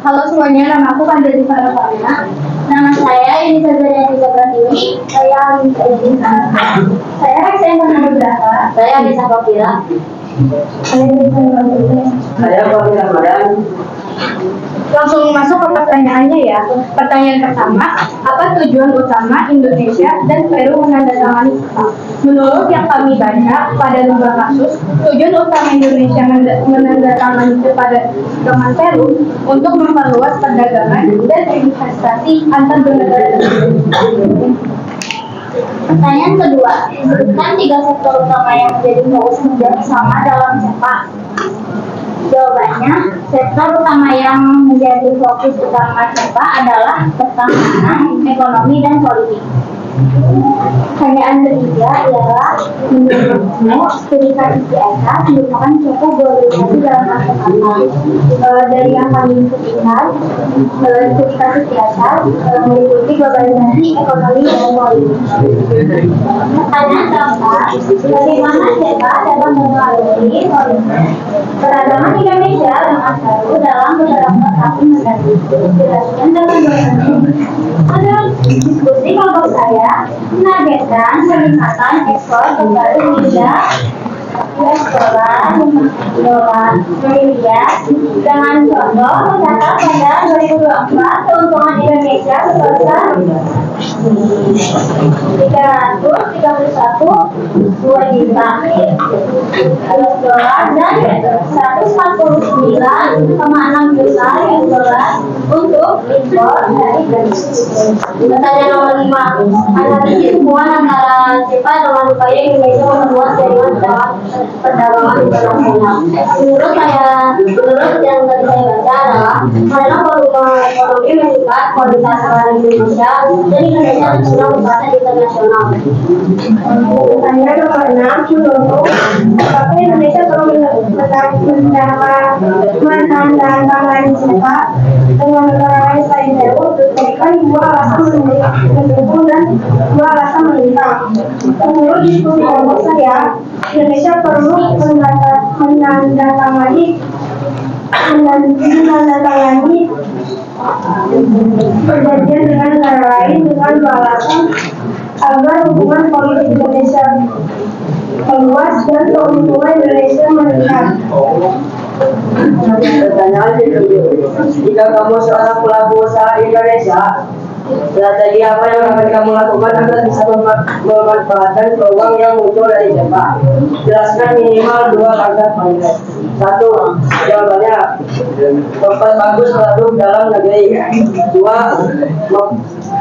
Halo semuanya, nama aku Pandeli Farafana. Nama saya ini Sazaria Tiga Pratiwi. Saya Alisa Edina. Saya Reksa Berata. Saya Alisa Kopira. Saya Alisa Kopira. Saya Kopira Badan. Langsung masuk ke pertanyaannya ya. Pertanyaan pertama, apa tujuan utama Indonesia dan Peru menandatangani EPA? Menurut yang kami baca pada beberapa kasus, tujuan utama Indonesia menandatangani kepada dengan Peru untuk memperluas perdagangan dan investasi antar negara. Pertanyaan kedua, sebutkan 3 sektor utama yang menjadi fokus kerjasama dalam EPA. Jawabannya, sektor utama yang menjadi fokus utama EPA adalah pertahanan, ekonomi, dan politik. Pertanyaan ketiga ialah menurutmu studi kajian IATA merupakan suatu globalisasi dalam arti apa? Dari yang kami lihat, studi kajian IATA meliputi globalisasi, ekonomi, dan politik. Pertanyaan keempat, bagaimana EPA dapat mempengaruhi politik peradaban Indonesia dengan Peru dalam beberapa tahun mendatang? Jelaskan dalam menurut diskusi kelompok saya menargetkan peningkatan ekspor kembali hingga $US miliar dengan contoh mencatat pada 2024 keuntungan Indonesia sebesar 331,2 juta US dollar dan 149,6 juta US dollar untuk impor dari Indonesia. Pertanyaan nomor 5, analisis hubungan antara CEPA dengan upaya Indonesia memperluas jaringan perdagangan internasional. Menurut yang tadi saya baca adalah karena volume ekonomi meningkat, kualitas barang Indonesia dan Indonesia terkenal di pasar internasional. Pertanyaan nomor 6, apakah Indonesia perlu menandatangani CEPA dengan negara lain selain EU diberikan dua alasan mendukung dan dua alasan menentang. Menurut diskusi kelompok saya, Indonesia perlu menandatangani perjanjian dengan negara lain dengan dua alasan agar hubungan politik Indonesia meluas dan keuntungan Indonesia meningkat. Pertanyaan kedua, jika kamu seorang pelaku usaha di Indonesia, strategi apa yang akan kamu lakukan agar bisa memanfaatkan peluang yang muncul dari CEPA? Jelaskan minimal dua kalimat konkret. Satu, jawabannya memperbagus produk dalam negeri. Dua,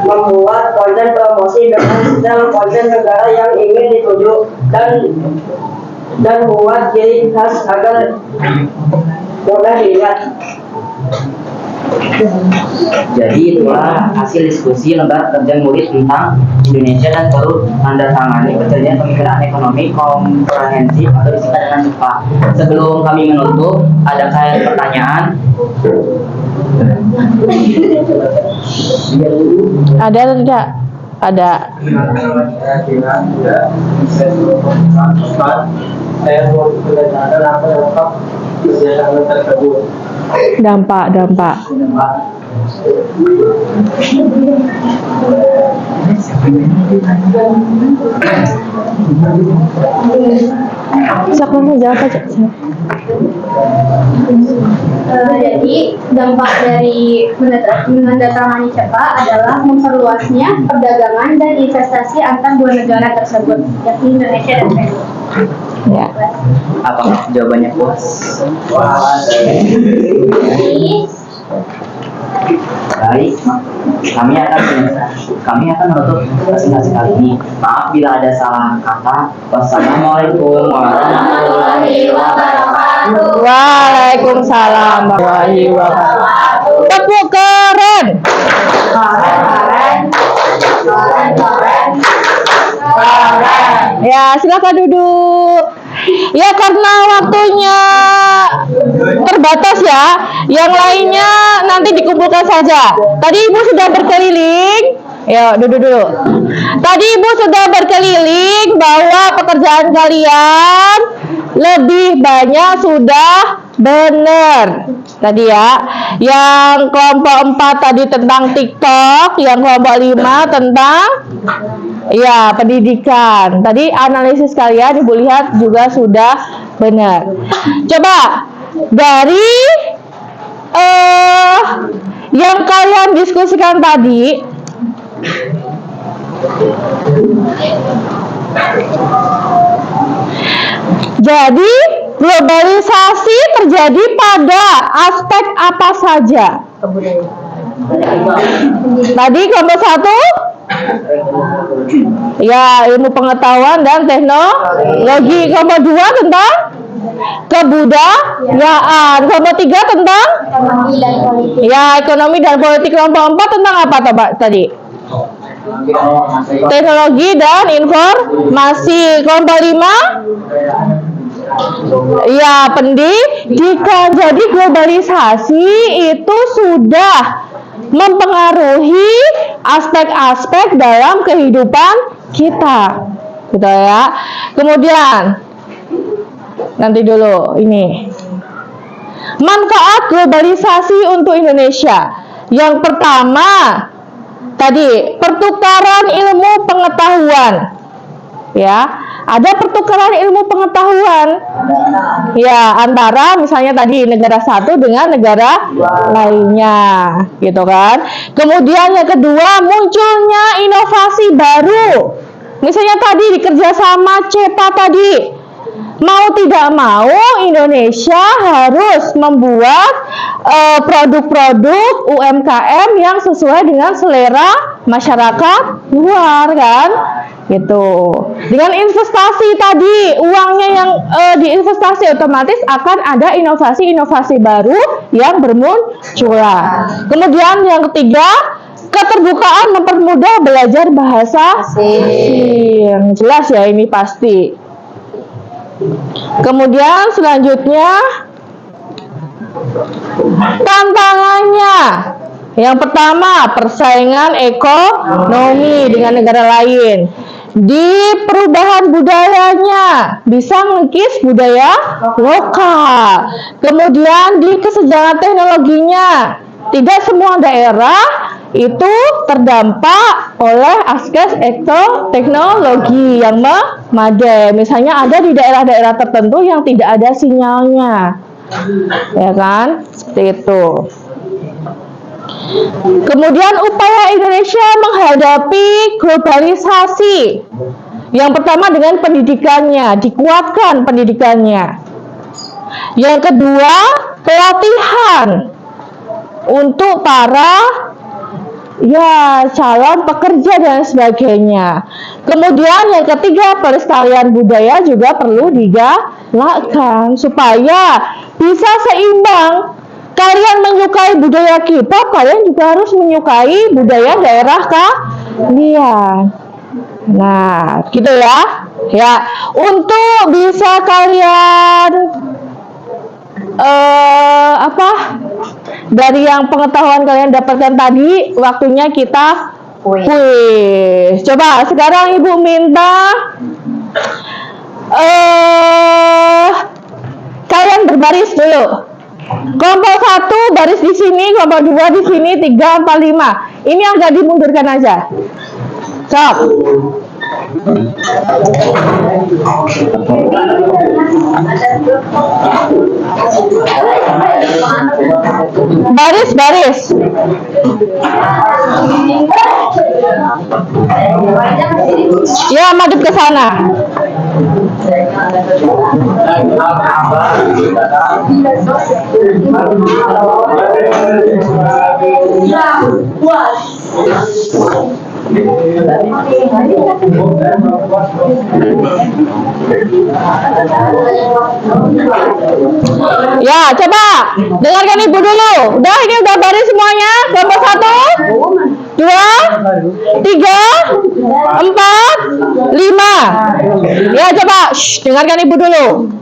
membuat konten promosi dengan konten negara yang ingin dituju dan buat ciri khas agar mudah dilihat. Jadi itulah hasil diskusi lembar kerja murid tentang Indonesia dan perlu menandatangani perjanjian pemikiran ekonomi komprehensif atau disingkat dengan CEPA. Sebelum kami menutup, adakah pertanyaan? Ada atau tidak? Ada. Saya mau menanyakan apa yang lengkap kegiatan tersebut. Dampak. Siapa mau jawab aja? Jadi dampak dari menandatangani CEPA adalah memperluasnya perdagangan dan investasi antar dua negara tersebut, yakni Indonesia dan EU. Ya. Apakah jawabannya puas? Baik, kami akan menutup presentasi kali ini. Maaf bila ada salah kata. Wassalamualaikum warahmatullahi wabarakatuh. Waalaikumsalam warahmatullahi wabarakatuh. Tepuk keren. Ya, silakan duduk. Ya, karena waktunya terbatas ya, yang lainnya nanti dikumpulkan saja. Tadi Ibu sudah berkeliling. Ya, duduk dulu. Tadi Ibu sudah berkeliling bahwa pekerjaan kalian lebih banyak sudah benar. Tadi ya, yang kelompok 4 tadi tentang TikTok, yang kelompok 5 tentang ya pendidikan. Tadi analisis kalian Ibu lihat juga sudah benar. Coba dari yang kalian diskusikan tadi, jadi globalisasi terjadi pada aspek apa saja? Tadi kelompok 1 ya ilmu pengetahuan dan teknologi. Kelompok 2 tentang kebudayaan. Kelompok 3 tentang ya ekonomi dan politik. Kelompok 4 tentang apa tadi? Teknologi dan informasi. Kelompok 5 ya pendidikan. Jadi globalisasi itu sudah mempengaruhi aspek-aspek dalam kehidupan kita, gitu ya. Kemudian nanti dulu ini manfaat globalisasi untuk Indonesia. Yang pertama tadi pertukaran ilmu pengetahuan, ya. Ada pertukaran ilmu pengetahuan ya antara misalnya tadi negara satu dengan negara lainnya, gitu kan. Kemudian yang kedua munculnya inovasi baru. Misalnya tadi di kerjasama CEPA tadi, mau tidak mau Indonesia harus membuat produk-produk UMKM yang sesuai dengan selera masyarakat luar, kan? Gitu. Dengan investasi tadi, uangnya yang diinvestasi otomatis akan ada inovasi-inovasi baru yang bermunculan. Kemudian yang ketiga, keterbukaan mempermudah belajar bahasa asing. Jelas ya ini pasti. Kemudian selanjutnya tantangannya. Yang pertama, persaingan ekonomi dengan negara lain. Di perubahan budayanya, bisa mengikis budaya lokal. Kemudian di kesenjangan teknologinya, tidak semua daerah itu terdampak oleh akses teknologi yang memadai. Misalnya ada di daerah-daerah tertentu yang tidak ada sinyalnya, ya kan? Seperti itu. Kemudian upaya Indonesia menghadapi globalisasi. Yang pertama dengan pendidikannya, dikuatkan pendidikannya. Yang kedua, pelatihan untuk para calon pekerja dan sebagainya. Kemudian yang ketiga, pelestarian budaya juga perlu digalakkan supaya bisa seimbang. Kalian menyukai budaya K-pop, kalian juga harus menyukai budaya daerah kalian. Nah, gitu ya. Ya, untuk bisa kalian dari yang pengetahuan kalian dapatkan tadi, waktunya kita kuis. Coba sekarang Ibu minta kalian berbaris dulu. Kelompok 1 baris di sini, kelompok 2 di sini, 3, 4, 5. Ini agak dimundurkan aja. Sok. Baris. Ya, madep ke sana. Ya, coba dengarkan Ibu dulu. Udah, ini udah baris semuanya. Kelompok 1, 2, 3, 4, 5. Ya, coba dengarkan Ibu dulu.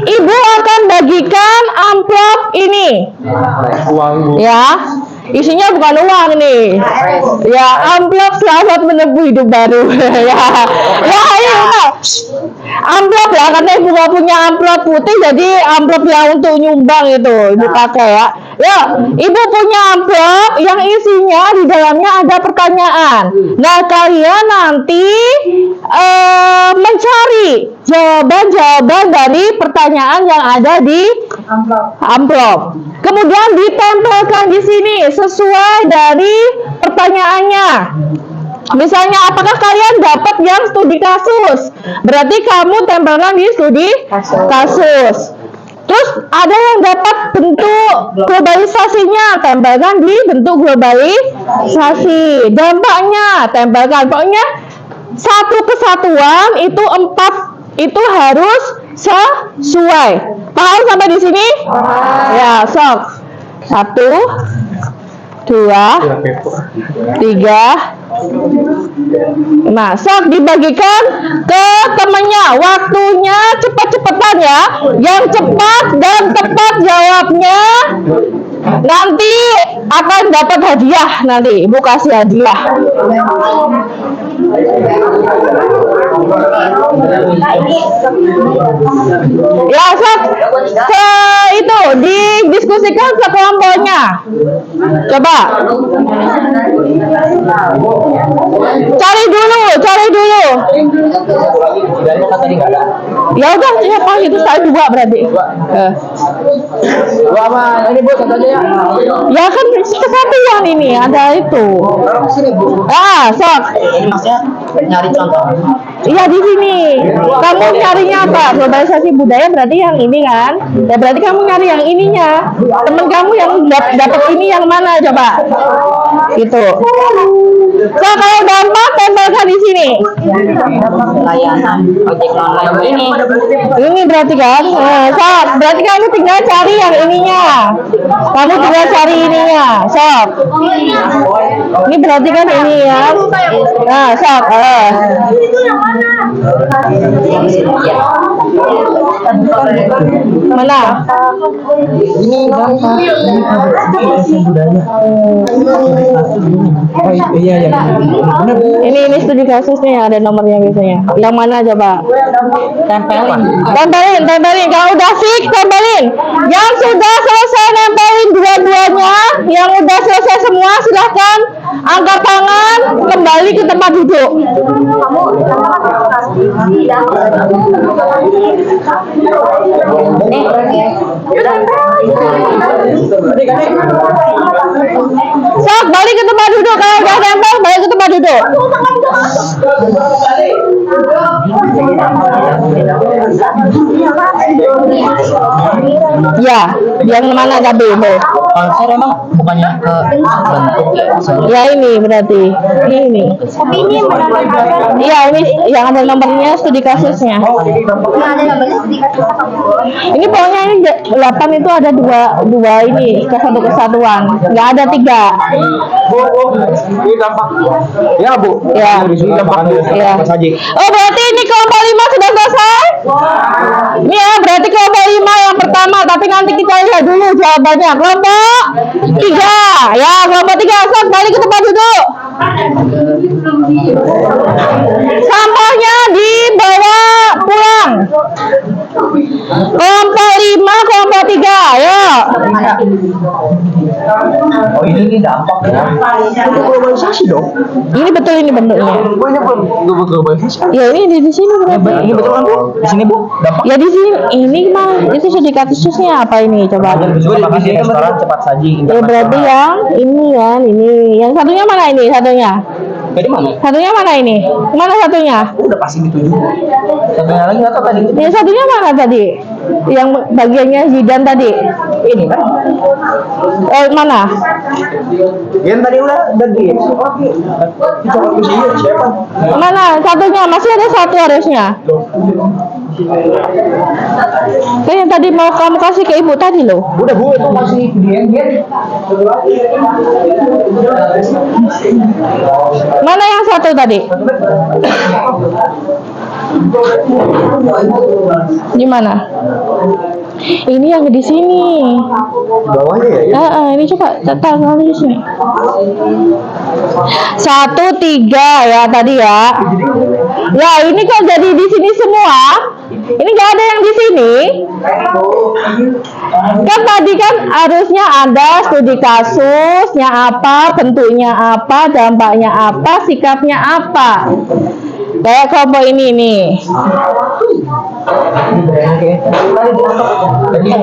Ibu akan bagikan amplop ini. Ya, isinya bukan uang nih. Ya, amplop selamat menempuh hidup baru. Ya, ayo. Amplop ya, karena Ibu gak punya amplop putih, jadi amplop yang untuk nyumbang itu Ibu pakai ya. Ya, Ibu punya amplop yang isinya di dalamnya ada pertanyaan. Nah, kalian nanti mencari jawaban-jawaban dari pertanyaan yang ada di amplop. Kemudian ditempelkan di sini sesuai dari pertanyaannya. Misalnya, apakah kalian dapat yang studi kasus? Berarti kamu tempelkan di studi kasus. Terus ada yang dapat bentuk globalisasinya, tempelkan di bentuk globalisasi. Dampaknya, tempelkan. Pokoknya satu kesatuan itu 4 itu harus sesuai. Paham sampai di sini? Ya, sok. 1, 2, 3, 5. Sok dibagikan ke temennya. Waktunya cepat-cepatan ya. Yang cepat dan tepat jawabnya nanti akan dapat hadiah. Nanti Ibu kasih hadiah. Ya, sok. Itu didiskusikan sekelompoknya. Coba. Cari dulu. Ya udah, siapa itu saya 2 berarti. Ini Bu, contohnya ya. Ya kan kesatuan ini ada itu. Sok. Ini maksudnya nyari contoh. Iya di sini. Kamu nyarinya apa? Globalisasi budaya berarti yang ini kan? Ya berarti kamu nyari yang ininya. Temen kamu yang dapat ini yang mana coba? Gitu. So kalau gampang tempelkan di sini. Layanan ojek online ini. Ini berarti kan? So berarti kamu tinggal cari yang ininya. Kamu tinggal cari ininya. So ini berarti kan ini ya. Nah, sok. Mana? Ini budaya. Oh iya ya. Benar. Ini studi kasusnya yang ada nomornya biasanya. Yang mana coba? Tempelin. Kalau udah fix tempelin. Yang sudah selesai nempelin dua-duanya, yang udah selesai semua silahkan angkat tangan, kembali ke tempat duduk. Sok, balik ke tempat duduk. Kalau udah nempel, balik ke tempat duduk. Ya, yang mana tadi? Konser emang bukannya ke bentuk Ya ini berarti. Ini. Tapi ini yang menambahkan Iya, ini yang ada nomornya studi kasusnya. yang ada namanya sedikit Ini pokoknya ini 8 itu ada dua ini kesatuan. Nggak ada 3. Ini dampak. Ya, Bu. Ya. Ini dampak Ya. saja. Oh, berarti ini kelompok 5 sudah selesai? Ini ya, berarti kelompok 5 yang pertama, tapi nanti kita lihat dulu jawabannya. Kelompok 3. Ya, kelompok 3 sok balik ke tempat duduk. Sampahnya dibawa pulang. Kelompok 5, kelompok 3. Ayo. Oh, ini dampak ya. Itu globalisasi dong. Ini betul ini bentuknya. Oh, ini belum globalisasi. Ya ini di sini berarti. Ini betul kan, Bu? Di sini, Bu. Dampak. Ya di sini ini mah itu studi kasusnya apa ini coba? Di sini restoran cepat saji. Ya berarti yang ini kan ini. Yang satunya mana ini satunya? Dari mana? Satunya mana ini? Mana satunya? Udah pasti dituju. Satunya lagi atau tadi? Yang satunya mana tadi? Yang bagiannya Zidan tadi? Ini kan? Mana? Yang tadi udah gitu. Coba ke sini siapa? Mana satunya? Masih ada satu harusnya. Kan yang tadi mau kamu kasih ke ibu tadi loh. Udah, Bu, itu masih dia. Mana yang satu tadi? Gimana? Ini yang di sini. Bawahnya ya? Ini coba tekan di sini. 1, 3 ya tadi ya. Ya ini kok jadi di sini semua? Ini nggak ada yang di sini. Kan tadi kan harusnya ada studi kasusnya apa, bentuknya apa, dampaknya apa, sikapnya apa. Kayak kelompok ini nih.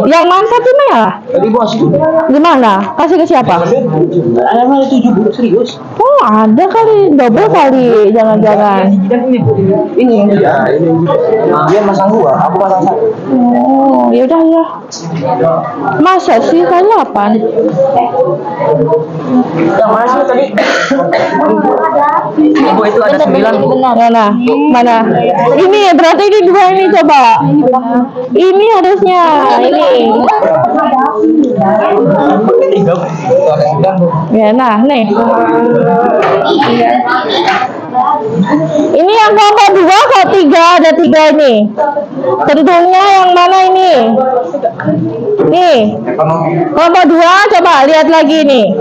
Yang mana satunya ya? Tadi bos itu. Gimana? Kasih ke siapa? Ada malah 7, Bu, serius. Oh ada kali, double kali, jangan-jangan. Ini. Ya, ini. Dia masang 2, aku pasang 1. Oh, yaudah ya. Masa sih kan 8? Yang mana sih tadi? Ibu itu ada 9 Bu. Mana? Ini berarti ini 2 ini coba. Ini harusnya ini. Ya nah, nih. Ini yang kelompok 2 kok 3 ada 3 ini. Tentunya yang mana ini? Nih. Kelompok 2 coba lihat lagi nih.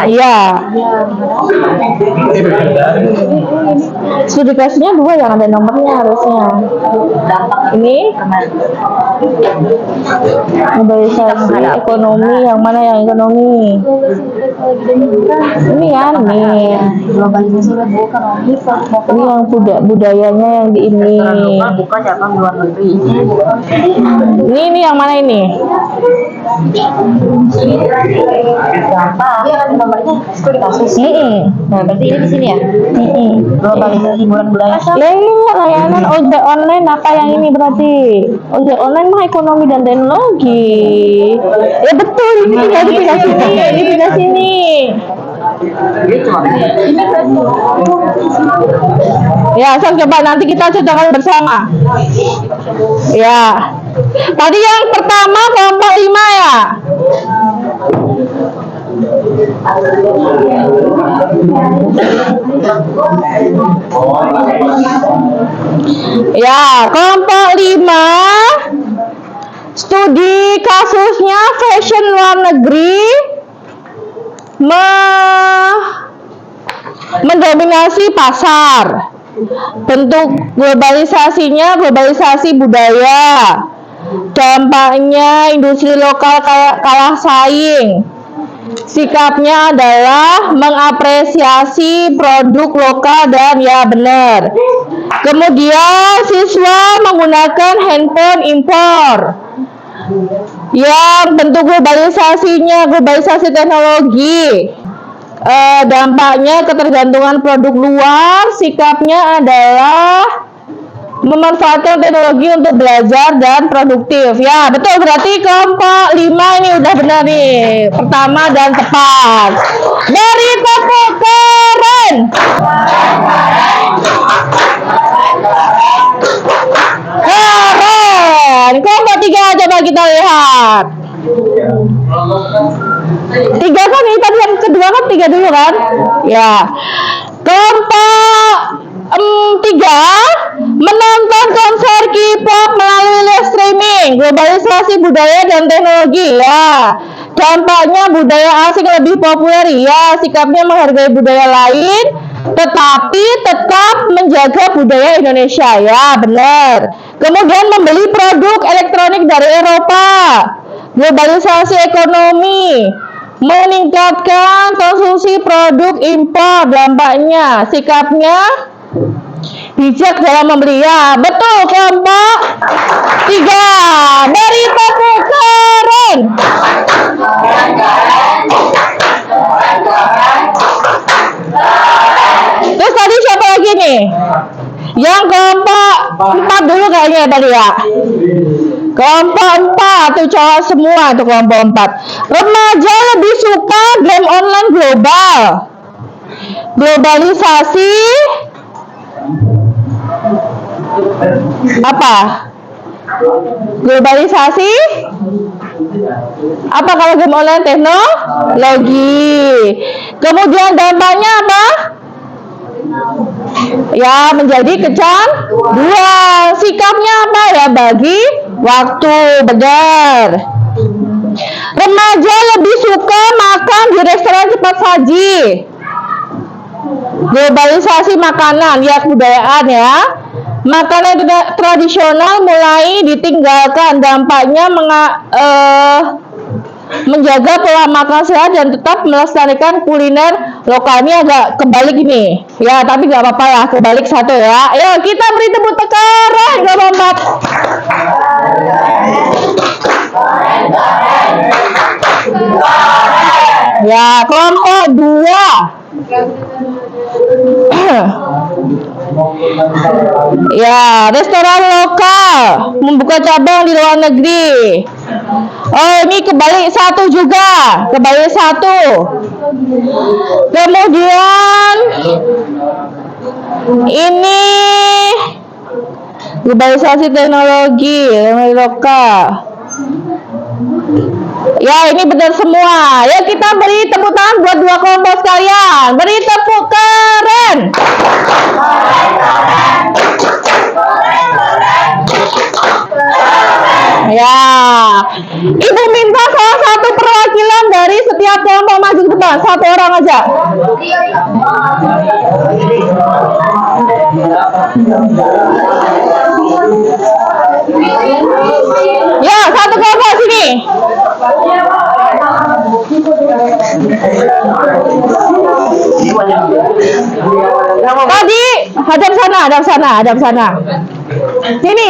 Iya. Studi kasusnya 2 yang ada nomornya harusnya. Ini globalisasi ekonomi, yang mana yang ekonomi? Ini kan nih. globalisasi ekonomi Ini yang budayanya yang di ini. Bukan ya kan luar negeri. Ini yang mana ini? dia kan nomornya studi kasus. Nah, berarti ini di sini ya? Globalisasi budaya. Ya ini layanan ojek online apa yang ini berarti? Ojek online mah ekonomi dan teknologi. Ya betul, ini tinggal dipindah sini, dipindah sini. Ya, so coba nanti kita cocokkan bersama. Ya. Tadi yang pertama kelompok 5 ya. Ya, kelompok 5 studi kasusnya fashion luar negeri mendominasi pasar. Bentuk globalisasinya globalisasi budaya. Dampaknya industri lokal kalah saing. Sikapnya adalah mengapresiasi produk lokal dan ya benar. Kemudian siswa menggunakan handphone impor. Yang bentuk globalisasinya globalisasi teknologi. Dampaknya ketergantungan produk luar. Sikapnya adalah memanfaatkan teknologi untuk belajar dan produktif. Ya, betul, berarti kelompok 5 ini udah benar nih. Pertama dan tepat. Beri tepuk keren. Keren. Kelompok 3 coba kita lihat. 3 kan ini tadi yang kedua kan 3 dulu kan? Ya. Kelompok 3 menonton konser K-pop melalui live streaming, globalisasi budaya dan teknologi. Ya, dampaknya budaya asing lebih populer. Ya, sikapnya menghargai budaya lain, tetapi tetap menjaga budaya Indonesia. Ya, benar. Kemudian membeli produk elektronik dari Eropa, globalisasi ekonomi, meningkatkan konsumsi produk impor. Dampaknya, sikapnya bijak dalam membeli. Ya, betul, kelompok 3. Beri tepuk keren. Terus tadi siapa lagi nih? Yang kelompok 4 dulu kayaknya tadi ya. Kelompok 4 tuh cowok semua tuh kelompok 4. Remaja lebih suka game online global. Globalisasi apa? Globalisasi apa kalau game online? Teknologi. Kemudian dampaknya apa? Ya, menjadi kecanduan. Sikapnya apa? Ya, bagi waktu. Benar. Remaja lebih suka makan di restoran cepat saji. Globalisasi makanan, ya, kebudayaan ya. Makanan tradisional mulai ditinggalkan. Dampaknya menjaga pola makan sehat dan tetap melestarikan kuliner lokal. Ini agak kebalik ini. Ya, tapi nggak apa-apa lah, kebalik satu ya. Ayo kita beri tepuk keren kelompok 4. Ya, kelompok 2. Ya, restoran lokal membuka cabang di luar negeri. Oh, ini kebalik satu juga, kebalik satu. Kemudian ini globalisasi teknologi lokal. Ya, ini benar semua. Ya, kita beri tepuk tangan buat 2 kelompok sekalian. Beri tepuk keren. Ya, Ibu minta salah satu perwakilan dari setiap kelompok maju ke depan. 1 orang aja. Ya, 1 kelompok sini. Tadi hadap sana. Sini.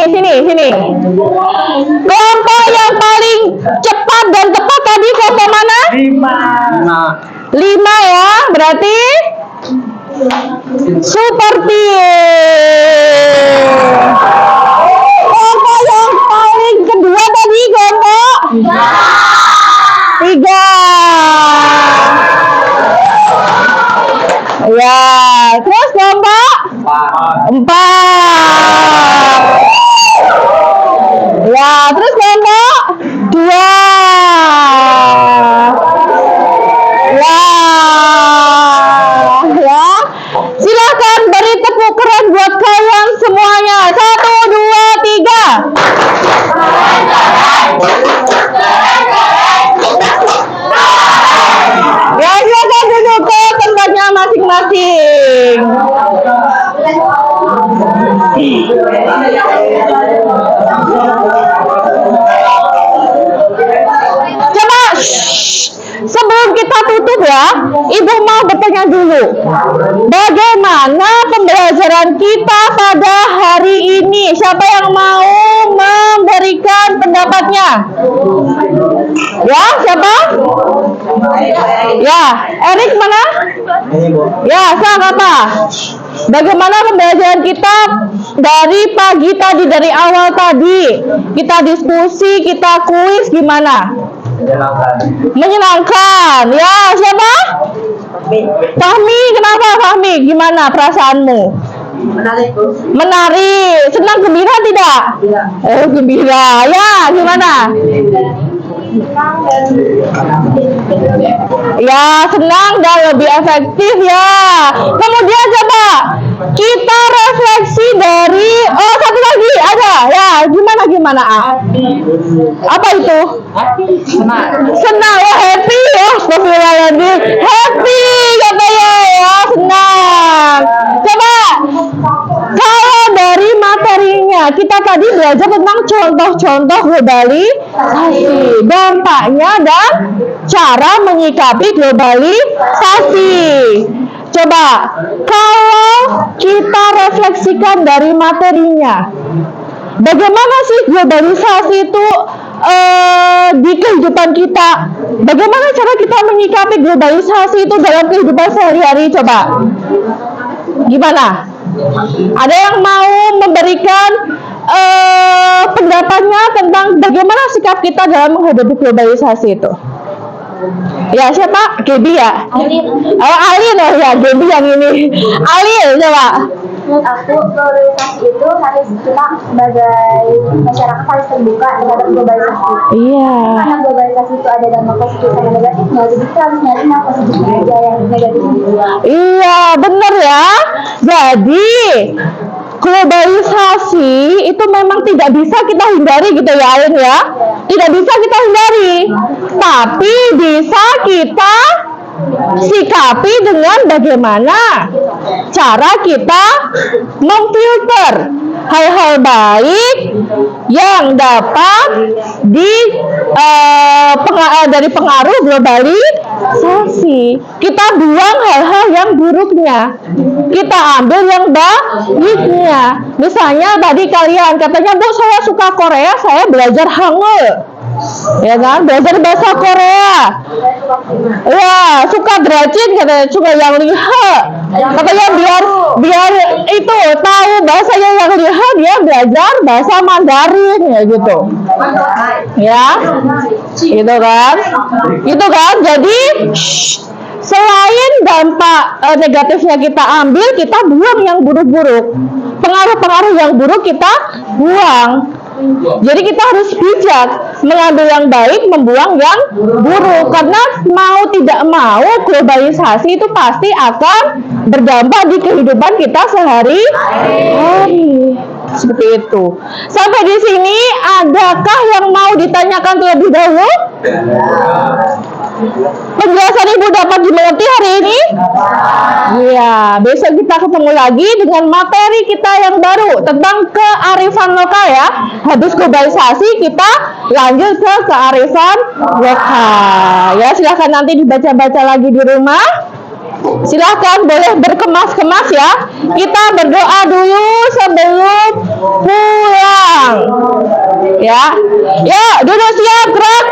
Kelompok yang paling cepat dan tepat tadi kelompok mana? 5 ya, berarti super team. Kelompok yang paling kedua tadi kelompok 3. Ya, terus kelompok 4. Ya, terus kelompok 2. Wow. Silakan beri tepuk keren buat kalian semuanya. 1, 2, 3. Ya, silakan duduk ke tempatnya masing-masing. Coba, sebelum kita tutup ya, Ibu mau bertanya dulu. Bagaimana pembelajaran kita pada hari ini? Siapa yang mau memberikan pendapatnya? Ya, siapa? Ya, Erik mana? Ya, sang apa? Bagaimana pembelajaran kita dari pagi tadi, dari awal tadi? Kita diskusi, kita kuis, gimana? Menyenangkan. Ya, siapa? Fahmi, kenapa Fahmi? Gimana perasaanmu? Menarik. Senang, gembira tidak? Oh, gembira. Ya, gimana? Ya, senang dan lebih efektif ya. Kemudian coba kita refleksi dari satu lagi ada ya, gimana apa itu? Senang. Oh, happy ya. Astagfirullahaladzim. Happy katanya ya, senang. Coba kalau dari materinya kita tadi belajar tentang contoh-contoh globalisasi, dampaknya dan cara menyikapi globalisasi. Coba kalau kita refleksikan dari materinya, bagaimana sih globalisasi itu di kehidupan kita? Bagaimana cara kita menyikapi globalisasi itu dalam kehidupan sehari-hari? Coba gimana? Ada yang mau memberikan pendapatnya tentang bagaimana sikap kita dalam menghadapi globalisasi itu? Ya, siapa? Gaby ya? Alin ya, Gaby yang ini. Alin, coba. Menurut aku, globalisasi itu harus kita sebagai masyarakat harus terbuka terhadap globalisasi. Iya. Karena globalisasi itu ada dampak positif dan negatifnya, jadi kita harus nyari yang positif aja, yang negatif. Iya, bener ya. Jadi globalisasi itu memang tidak bisa kita hindari gitu ya, Alin ya. Tidak bisa kita hindari, tapi bisa kita sikapi dengan bagaimana cara kita memfilter hal-hal baik yang dapat dari pengaruh globalisasi. Kita buang hal-hal yang buruknya, kita ambil yang baiknya. Misalnya tadi kalian katanya, Bu, saya suka Korea, saya belajar Hangul, ya kan, belajar bahasa Korea. Ya, suka Dracin katanya, suka yang lihat, katanya biar itu tahu bahasanya yang lihat, dia belajar bahasa Mandarin ya gitu. Ya, gitu kan. Jadi selain dampak negatifnya kita ambil, kita buang yang buruk-buruk. Pengaruh-pengaruh yang buruk kita buang. Jadi kita harus bijak, mengambil yang baik, membuang yang buruk. Karena mau tidak mau globalisasi itu pasti akan berdampak di kehidupan kita sehari-hari. Seperti itu. Sampai di sini, adakah yang mau ditanyakan terlebih dahulu? Penjelasan Ibu dapat dimengerti hari ini? Iya, besok kita ketemu lagi dengan materi kita yang baru tentang kearifan lokal ya. Habis globalisasi kita lanjut ke kearifan lokal. Ya, silahkan nanti dibaca-baca lagi di rumah. Silahkan boleh berkemas-kemas ya. Kita berdoa dulu sebelum pulang. Ya, duduk siap, gerak.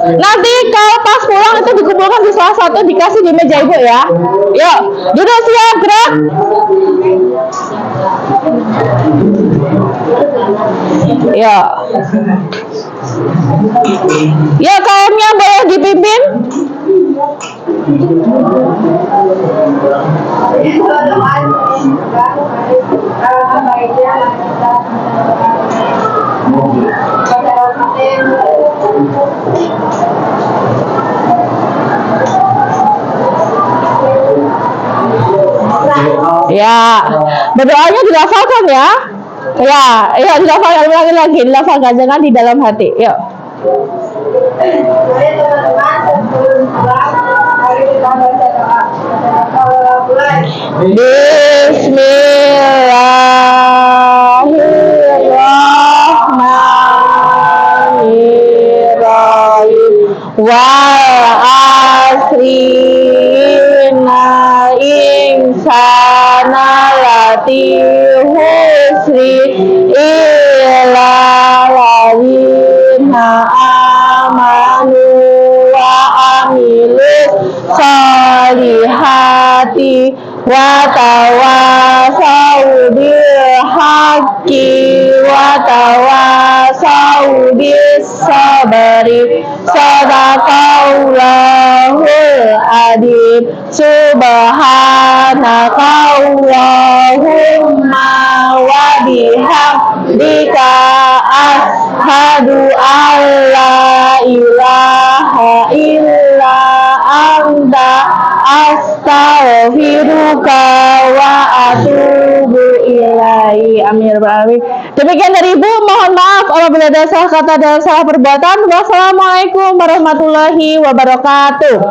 Nanti kalau pas pulang itu dikumpulkan di salah satu, dikasih di meja Ibu ya. Yuk, duduk siap, gerak. Ya. Ya, kaumnya boleh dipimpin. Ya, berdoanya dilafalkan ya. Ya, dilafalkan lagi, dilafalkan jangan di dalam hati. Yuk. Mari teman-teman sebelum pulang, mari kita baca doa. Mulai. Bismillahirrahmanirrahim. Wal asri innal insana lafi husri illa alladzina amanu wa amilu solihati wa tawasau bil haqqi wa tawasau bis sabri. Sadaqallahul adzim. Subhanakallahumma wa bihamdika asyhadu an la ilaha illa anta astaghfiruka wa atubu ilaihi. Amin ya rabbal alamin. Demikian dari Ibu, mohon maaf apabila ada salah kata dan salah perbuatan. Wassalamualaikum warahmatullahi wabarakatuh.